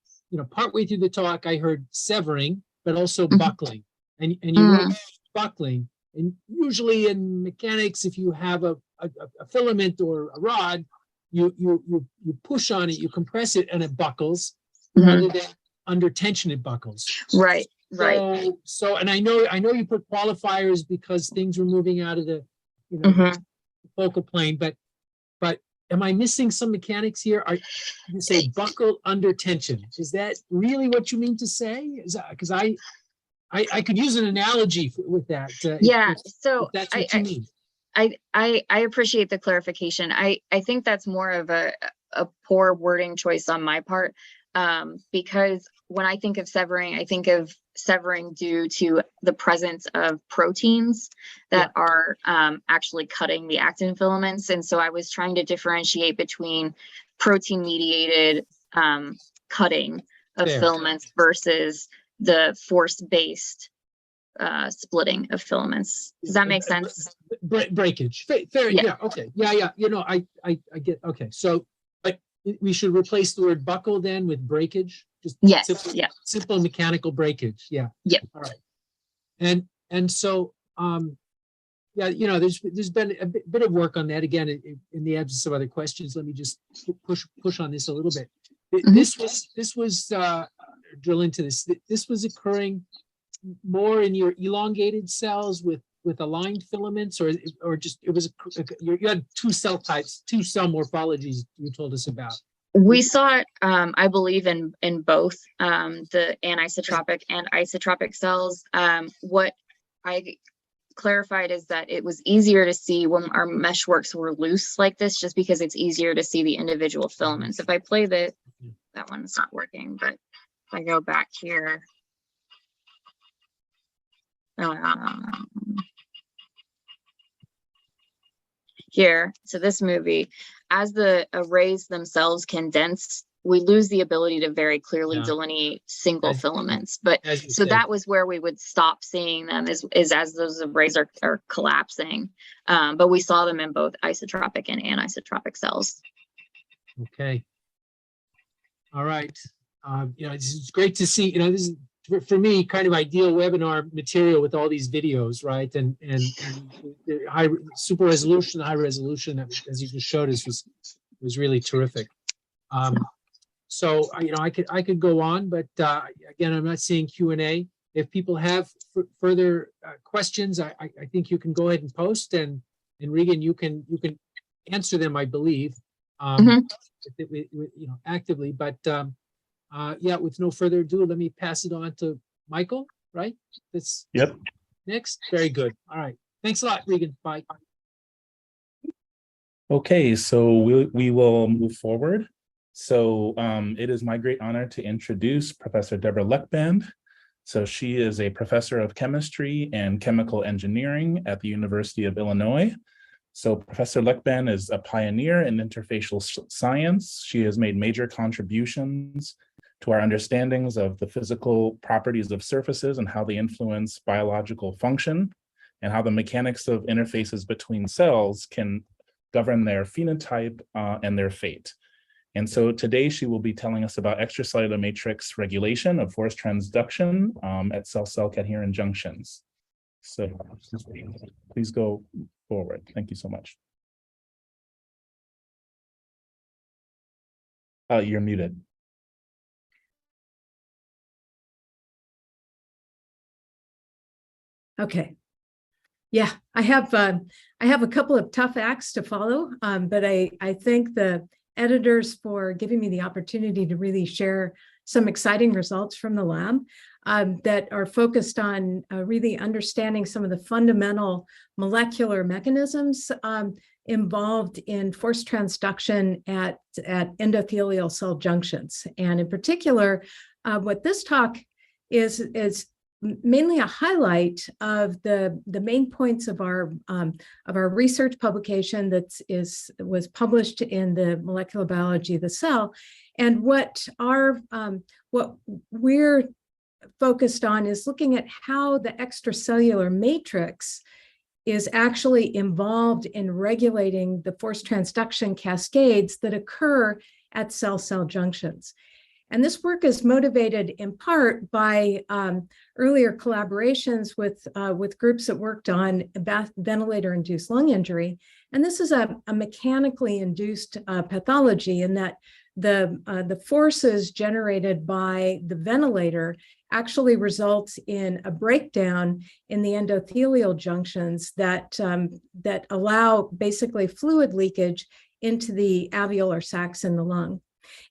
partway through the talk, I heard severing, but also buckling, and you wrote buckling. And usually in mechanics, if you have a filament or a rod, you push on it, you compress it, and it buckles. Rather than under tension, it buckles. Right. So, and I know you put qualifiers because things were moving out of the focal plane. But am I missing some mechanics here? You say buckle under tension. Is that really what you mean to say? Because I could use an analogy with that. So if that's what you mean. I appreciate the clarification. I think that's more of a poor wording choice on my part, because when I think of severing due to the presence of proteins that are actually cutting the actin filaments. And so I was trying to differentiate between protein-mediated cutting of filaments versus the force-based splitting of filaments. Does that make sense? Breakage. Fair. Yeah. Okay. Yeah. I get. Okay. So, but we should replace the word buckle then with breakage. Just simple mechanical breakage. Yeah. All right. And so there's been a bit of work on that. Again, in the absence of other questions, let me just push on this a little bit. This was drill into this. This was occurring more in your elongated cells with aligned filaments, or just it was you had two cell types, two cell morphologies you told us about. We saw it, I believe, in both the anisotropic and isotropic cells. What I clarified is that it was easier to see when our meshworks were loose like this, just because it's easier to see the individual filaments. If I play that one's not working, but if I go back here. Here, so this movie, as the arrays themselves condense, we lose the ability to very clearly delineate single filaments. But so that was where we would stop seeing them is as those arrays are collapsing. But we saw them in both isotropic and anisotropic cells. Okay. All right. It's great to see, this is for me kind of ideal webinar material with all these videos, right? And high super resolution, high resolution, as you just showed us, was really terrific. So I could go on, but again, I'm not seeing Q&A. If people have further questions, I think you can go ahead and post, and Regan, you can answer them, I believe, actively. But yeah, with no further ado, let me pass it on to Michael. Right? Yep. Next. Very good. All right. Thanks a lot, Regan. Bye. Okay, so we will move forward. So it is my great honor to introduce Professor Deborah Leckband. So she is a professor of chemistry and chemical engineering at the University of Illinois. So Professor Leckband is a pioneer in interfacial science. She has made major contributions to our understandings of the physical properties of surfaces and how they influence biological function, and how the mechanics of interfaces between cells can govern their phenotype and their fate. And so today she will be telling us about extracellular matrix regulation of force transduction at cell-cell cadherin junctions. So please go forward. Thank you so much. You're muted. Okay. Yeah, I have a couple of tough acts to follow, but I thank the editors for giving me the opportunity to really share some exciting results from the lab that are focused on really understanding some of the fundamental molecular mechanisms involved in force transduction at endothelial cell junctions. And in particular, what this talk is mainly a highlight of the main points of our research publication that was published in the Molecular Biology of the Cell, and what we're focused on is looking at how the extracellular matrix is actually involved in regulating the force transduction cascades that occur at cell-cell junctions. And this work is motivated in part by earlier collaborations with groups that worked on ventilator-induced lung injury. And this is a mechanically induced pathology in that the forces generated by the ventilator actually results in a breakdown in the endothelial junctions that allow basically fluid leakage into the alveolar sacs in the lung.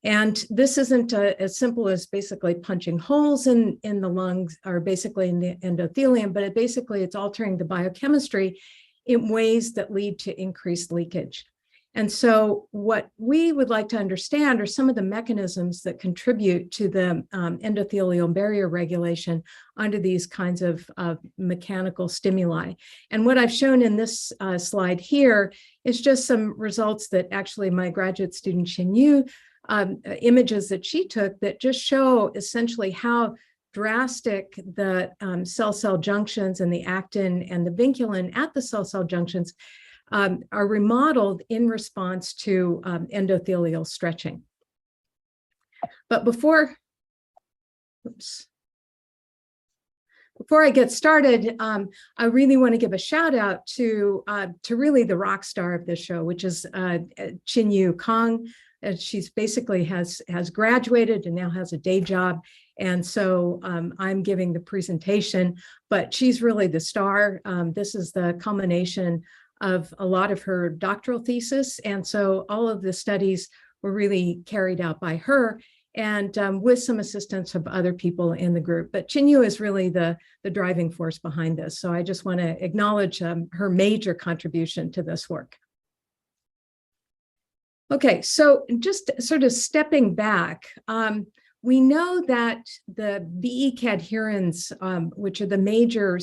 And this isn't as simple as basically punching holes in the lungs or basically in the endothelium, but it's altering the biochemistry in ways that lead to increased leakage. And so what we would like to understand are some of the mechanisms that contribute to the endothelial barrier regulation under these kinds of mechanical stimuli. And what I've shown in this slide here is just some results that actually my graduate student Xin images that she took that just show essentially how drastic the cell-cell junctions and the actin and the vinculin at the cell-cell junctions are remodeled in response to endothelial stretching. But before I get started, I really want to give a shout out to really the rock star of this show, which is Xin-Yu Kang, she's basically has graduated and now has a day job. And so I'm giving the presentation, but she's really the star. This is the culmination of a lot of her doctoral thesis. And so all of the studies were really carried out by her, and with some assistance of other people in the group. But Chinyu is really the driving force behind this. So I just want to acknowledge her major contribution to this work. Okay, so just sort of stepping back, we know that the VE cadherins, which are the major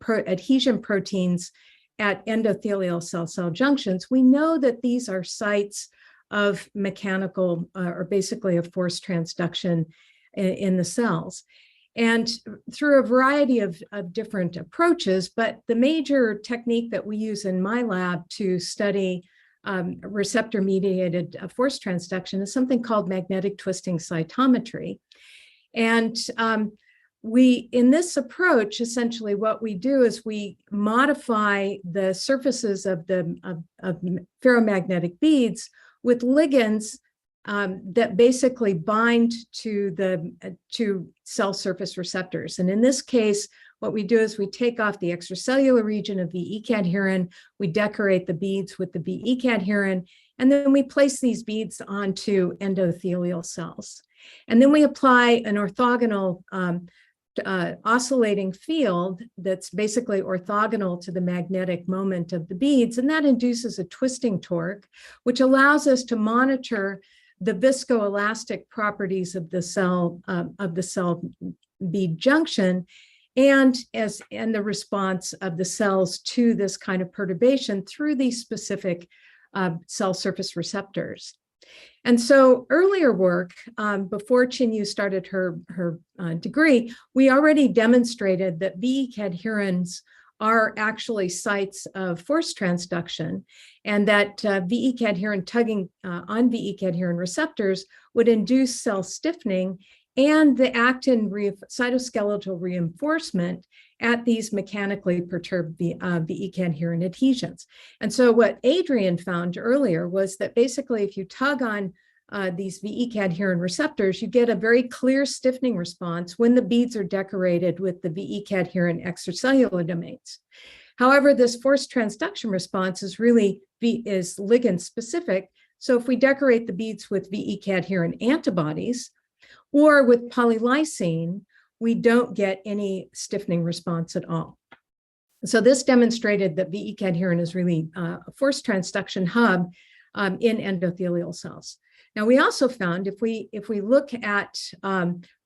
adhesion proteins at endothelial cell-cell junctions, we know that these are sites of mechanical or basically a forced transduction in the cells. And through a variety of different approaches, but the major technique that we use in my lab to study receptor-mediated force transduction is something called magnetic twisting cytometry. And in this approach, essentially what we do is we modify the surfaces of ferromagnetic beads with ligands that basically bind to cell surface receptors. And in this case, what we do is we take off the extracellular region of VE cadherin, we decorate the beads with the VE cadherin, and then we place these beads onto endothelial cells. And then we apply an orthogonal oscillating field that's basically orthogonal to the magnetic moment of the beads, and that induces a twisting torque, which allows us to monitor the viscoelastic properties of the cell bead junction, and the response of the cells to this kind of perturbation through these specific cell surface receptors. And so earlier work, before Chinyu started her degree, we already demonstrated that VE cadherins are actually sites of force transduction, and that VE cadherin tugging on VE cadherin receptors would induce cell stiffening and the actin cytoskeletal reinforcement at these mechanically perturbed VE cadherin adhesions. And so what Adrian found earlier was that basically if you tug on these VE cadherin receptors, you get a very clear stiffening response when the beads are decorated with the VE cadherin extracellular domains. However, this forced transduction response is ligand specific. So if we decorate the beads with VE cadherin antibodies or with polylysine, we don't get any stiffening response at all. So this demonstrated that VE cadherin is really a forced transduction hub in endothelial cells. Now, we also found if we look at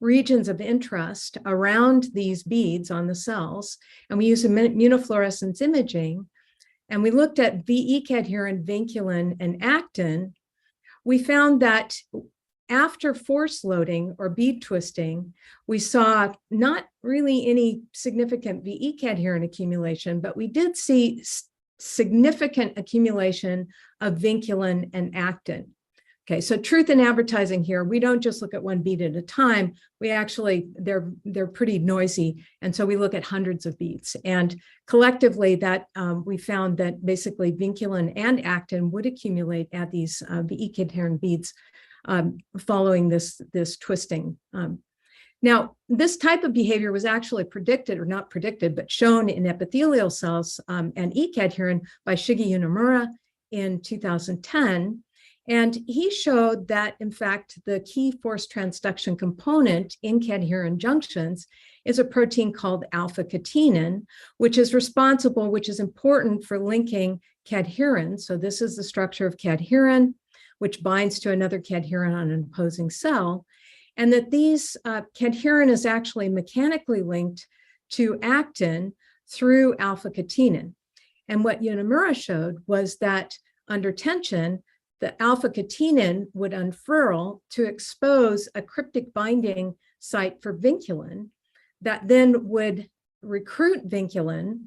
regions of interest around these beads on the cells, and we use immunofluorescence imaging, and we looked at VE cadherin, vinculin, and actin, we found that after force loading or bead twisting, we saw not really any significant VE cadherin accumulation, but we did see significant accumulation of vinculin and actin. Okay, so truth in advertising here, we don't just look at one bead at a time. We actually, they're pretty noisy. And so we look at hundreds of beads. And collectively that we found that basically vinculin and actin would accumulate at these VE cadherin beads following this twisting. Now, this type of behavior was actually predicted, or not predicted, but shown in epithelial cells and E-cadherin by Shige Unamura in 2010. And he showed that, in fact, the key force transduction component in cadherin junctions is a protein called alpha-catenin, which is important for linking cadherin. So this is the structure of cadherin, which binds to another cadherin on an opposing cell. And that these cadherin is actually mechanically linked to actin through alpha-catenin. And what Unamura showed was that under tension, the alpha-catenin would unfurl to expose a cryptic binding site for vinculin that then would recruit vinculin,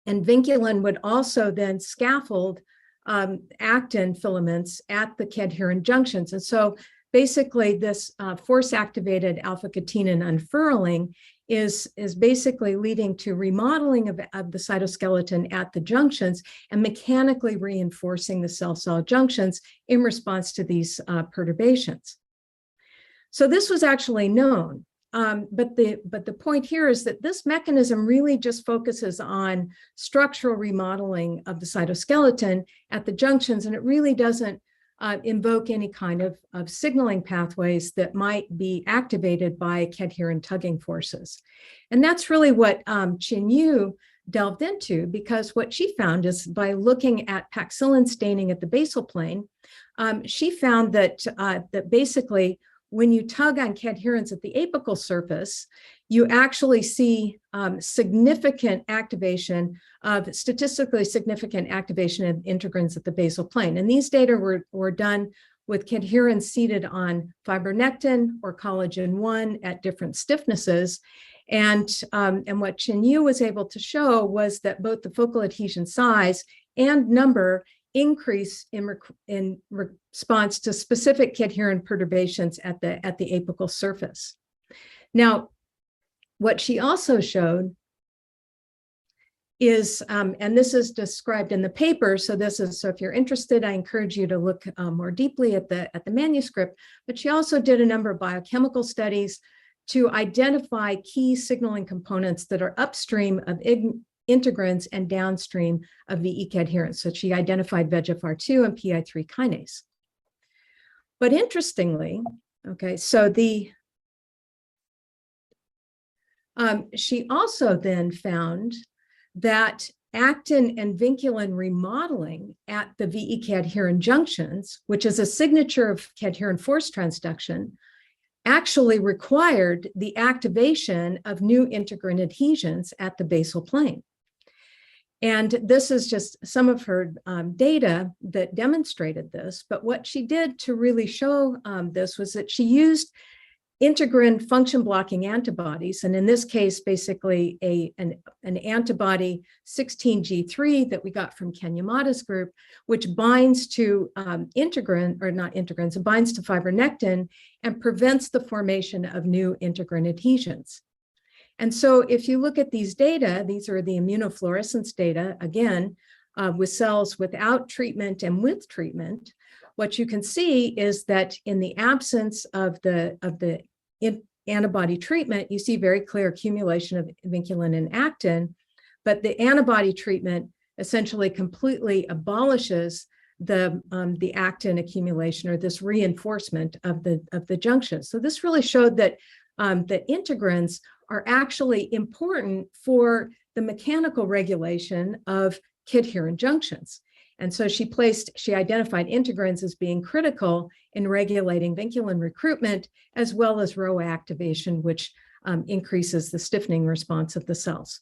and vinculin would also then scaffold actin filaments at the cadherin junctions. And so basically this force-activated alpha-catenin unfurling is basically leading to remodeling of the cytoskeleton at the junctions and mechanically reinforcing the cell-cell junctions in response to these perturbations. So this was actually known, but the point here is that this mechanism really just focuses on structural remodeling of the cytoskeleton at the junctions, and it really doesn't invoke any kind of signaling pathways that might be activated by cadherin tugging forces. And that's really what Chin Yu delved into, because what she found is by looking at paxillin staining at the basal plane, she found that, that basically when you tug on cadherins at the apical surface, you actually see significant activation of statistically significant activation of integrins at the basal plane. And these data were done with cadherins seated on fibronectin or collagen 1 at different stiffnesses. And what Chin Yu was able to show was that both the focal adhesion size and number increase in response to specific cadherin perturbations at the apical surface. Now, what she also showed is, and this is described in the paper, so if you're interested, I encourage you to look more deeply at the manuscript, but she also did a number of biochemical studies to identify key signaling components that are upstream of integrins and downstream of VE cadherins. So she identified VEGFR2 and PI3 kinase. But interestingly, okay, so she also then found that actin and vinculin remodeling at the VE cadherin junctions, which is a signature of cadherin force transduction, actually required the activation of new integrin adhesions at the basal plane. And this is just some of her data that demonstrated this. But what she did to really show this was that she used integrin function blocking antibodies. And in this case, basically an antibody 16G3 that we got from Ken Yamada's group, which binds to integrin, or not integrins, it binds to fibronectin and prevents the formation of new integrin adhesions. And so if you look at these data, these are the immunofluorescence data, again, with cells without treatment and with treatment, what you can see is that in the absence of the antibody treatment, you see very clear accumulation of vinculin and actin, but the antibody treatment essentially completely abolishes the actin accumulation, or this reinforcement of the junction. So this really showed that the integrins are actually important for the mechanical regulation of cadherin junctions. And so she identified integrins as being critical in regulating vinculin recruitment, as well as Rho activation, which increases the stiffening response of the cells.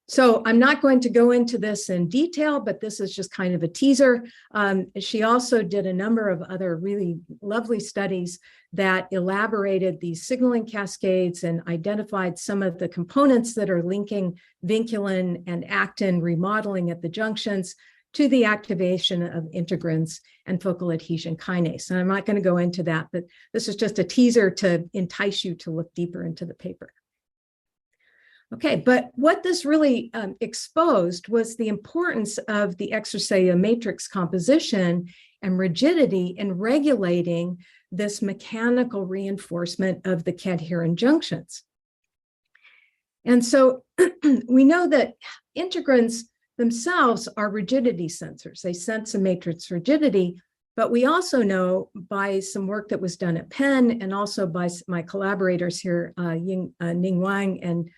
So I'm not going to go into this in detail, but this is just kind of a teaser. She also did a number of other really lovely studies that elaborated these signaling cascades and identified some of the components that are linking vinculin and actin remodeling at the junctions to the activation of integrins and focal adhesion kinase. And I'm not going to go into that, but this is just a teaser to entice you to look deeper into the paper. Okay, but what this really exposed was the importance of the extracellular matrix composition and rigidity in regulating this mechanical reinforcement of the cadherin junctions. And so we know that integrins themselves are rigidity sensors. They sense a matrix rigidity, but we also know by some work that was done at Penn and also by my collaborators here, Ning Wang and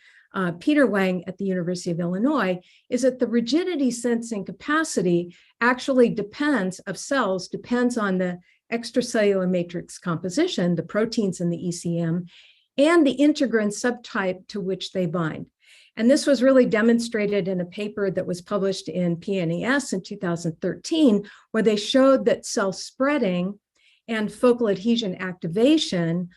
Peter Wang at the University of Illinois, is that the rigidity sensing capacity actually depends on the extracellular matrix composition, the proteins in the ECM, and the integrin subtype to which they bind. And this was really demonstrated in a paper that was published in PNAS in 2013, where they showed that cell spreading and focal adhesion activation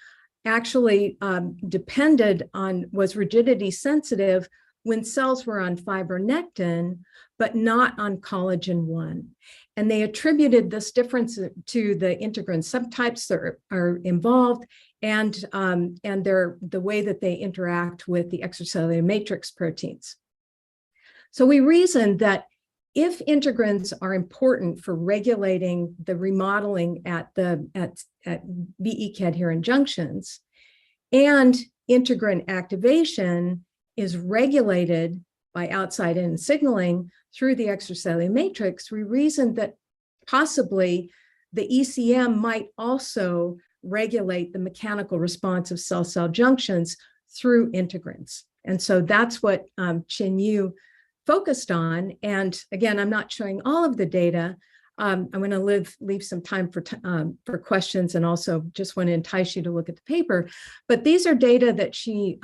actually was rigidity sensitive when cells were on fibronectin, but not on collagen 1. And they attributed this difference to the integrin subtypes that are involved and the way that they interact with the extracellular matrix proteins. So we reasoned that if integrins are important for regulating the remodeling at VE cadherin junctions, and integrin activation is regulated by outside-in signaling through the extracellular matrix, we reasoned that possibly the ECM might also regulate the mechanical response of cell-cell junctions through integrins. And so that's what Chin Yu focused on. And again, I'm not showing all of the data. I'm going to leave some time for questions, and also just want to entice you to look at the paper. But these are data that she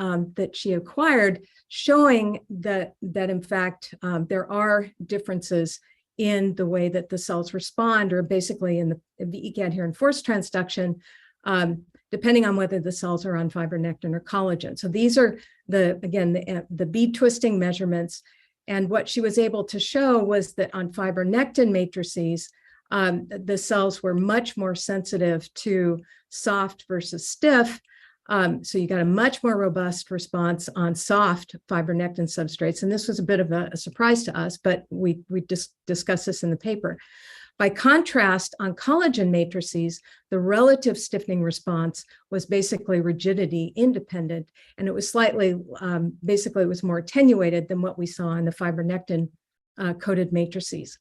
acquired, showing that in fact there are differences in the way that the cells respond, or basically in the VE cadherin force transduction, depending on whether the cells are on fibronectin or collagen. So these are the bead twisting measurements. And what she was able to show was that on fibronectin matrices, the cells were much more sensitive to soft versus stiff. So you got a much more robust response on soft fibronectin substrates. And this was a bit of a surprise to us, but we discussed this in the paper. By contrast, on collagen matrices, the relative stiffening response was basically rigidity independent, and it was slightly, basically it was more attenuated than what we saw in the fibronectin coated matrices.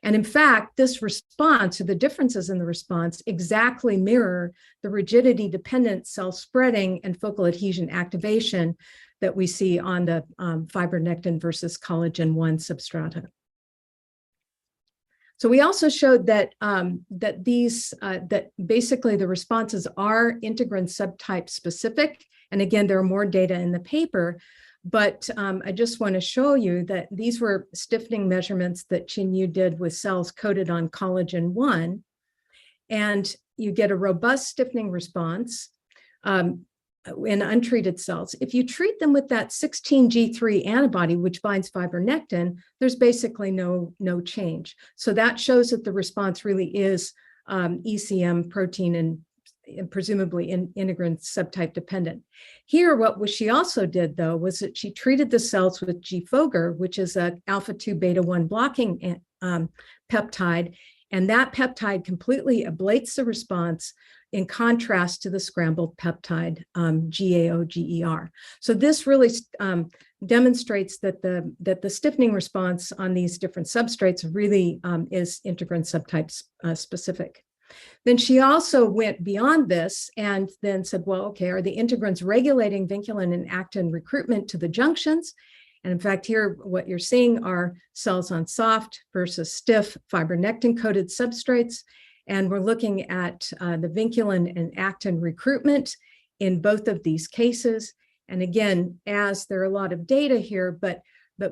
And in fact, this response, or the differences in the response, exactly mirror the rigidity dependent cell spreading and focal adhesion activation that we see on the fibronectin versus collagen 1 substrata. So we also showed that that basically the responses are integrin subtype specific. And again, there are more data in the paper, but I just want to show you that these were stiffening measurements that Chin Yu did with cells coated on collagen 1, and you get a robust stiffening response in untreated cells. If you treat them with that 16G3 antibody, which binds fibronectin, there's basically no change. So that shows that the response really is ECM protein and presumably integrin subtype dependent. Here, what she also did, though, was that she treated the cells with G-FOGR, which is a alpha-2 beta-1 blocking peptide, and that peptide completely ablates the response, in contrast to the scrambled peptide GAO-GER. So this really demonstrates that the stiffening response on these different substrates really is integrin subtype specific. Then she also went beyond this and then said, well, okay, are the integrins regulating vinculin and actin recruitment to the junctions? And in fact, here, what you're seeing are cells on soft versus stiff fibronectin-coated substrates. And we're looking at the vinculin and actin recruitment in both of these cases. And again, as there are a lot of data here, but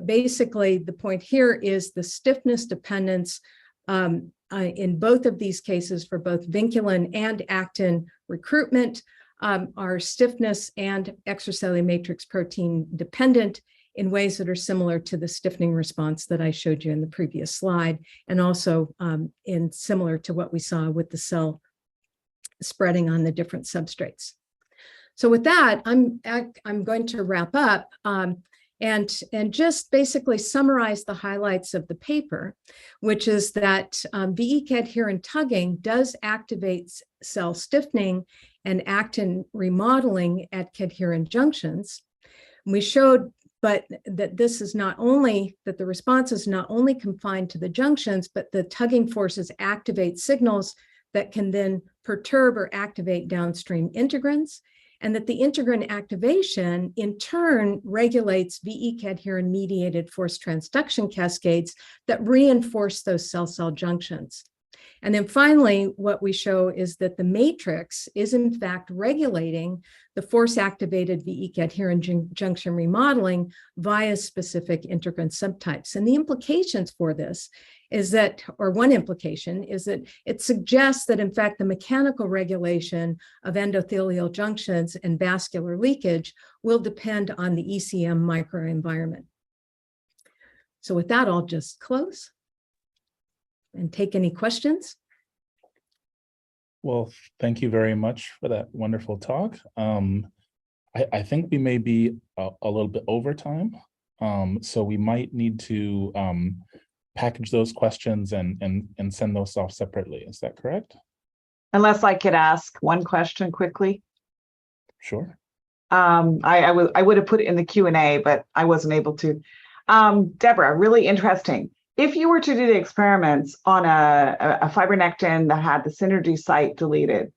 basically the point here is the stiffness dependence in both of these cases for both vinculin and actin recruitment are stiffness and extracellular matrix protein dependent in ways that are similar to the stiffening response that I showed you in the previous slide, and also in similar to what we saw with the cell spreading on the different substrates. So with that, I'm going to wrap up and just basically summarize the highlights of the paper, which is that VE cadherin tugging does activate cell stiffening and actin remodeling at cadherin junctions. We showed but that this is not only, that the response is not only confined to the junctions, but the tugging forces activate signals that can then perturb or activate downstream integrins, and that the integrin activation in turn regulates VE cadherin mediated force transduction cascades that reinforce those cell-cell junctions. And then finally, what we show is that the matrix is in fact regulating the force-activated VE cadherin junction remodeling via specific integrin subtypes. And the implications for this is that, or one implication is that it suggests that in fact the mechanical regulation of endothelial junctions and vascular leakage will depend on the ECM microenvironment. So with that, I'll just close. and take any questions. Well, thank you very much for that wonderful talk. I think we may be a little bit over time, so we might need to package those questions and send those off separately. Is that correct? Unless I could ask one question quickly. Sure. I would have put it in the Q&A, but I wasn't able to. Deborah, really interesting. If you were to do the experiments on a fibronectin that had the synergy site deleted,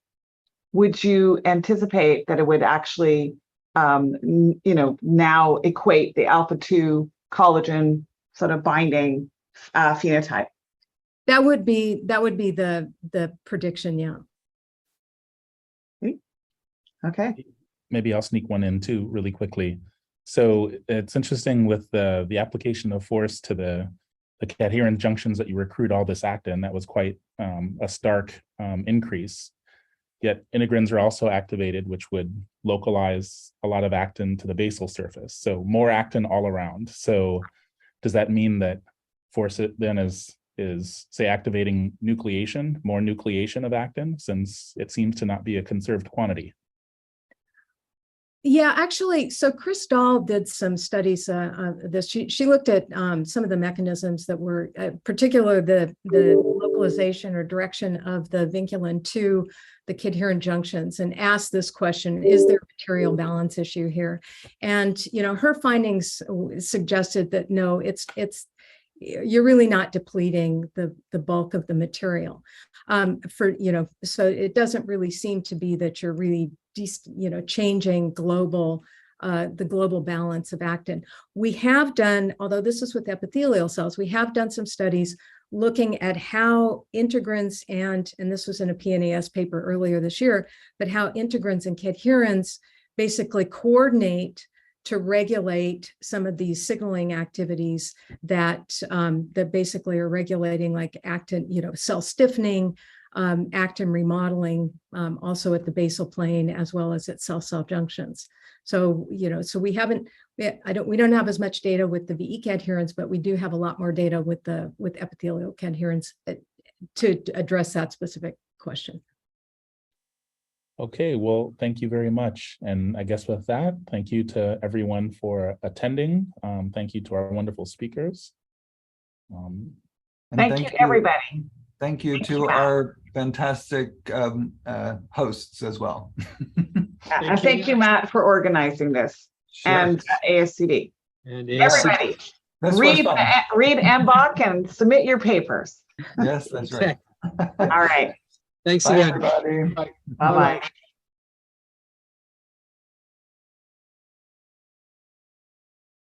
would you anticipate that it would actually, now equate the alpha-2 collagen sort of binding phenotype? That would be the prediction, yeah. Okay. Maybe I'll sneak one in too really quickly. So it's interesting with the application of force to the cadherin junctions that you recruit all this actin. That was quite a stark increase. Yet integrins are also activated, which would localize a lot of actin to the basal surface. So more actin all around. So does that mean that force then is say activating nucleation, more nucleation of actin, since it seems to not be a conserved quantity? Yeah, actually, so Chris Dahl did some studies this. She looked at some of the mechanisms that were, particularly the localization or direction of the vinculin to the cadherin junctions, and asked this question: is there a material balance issue here? And her findings suggested that no, you're really not depleting the bulk of the material. So it doesn't really seem to be that you're really changing the global balance of actin. We have done, although this is with epithelial cells, we have done some studies looking at how integrins and this was in a PNAS paper earlier this year, but how integrins and cadherins basically coordinate to regulate some of these signaling activities that basically are regulating like actin, cell stiffening, actin remodeling, also at the basal plane as well as at cell-cell junctions. So so we don't have as much data with the VE cadherins, but we do have a lot more data with epithelial cadherins to address that specific question. Okay, well, thank you very much. And I guess with that, thank you to everyone for attending. Thank you to our wonderful speakers. Thank you, everybody. Thank you to our fantastic hosts as well. Thank you, Matt, for organizing this. Sure. And ASCD. And everybody, read MBoC and submit your papers. Yes, that's right. All right. Thanks Bye, again. everybody. Bye-bye.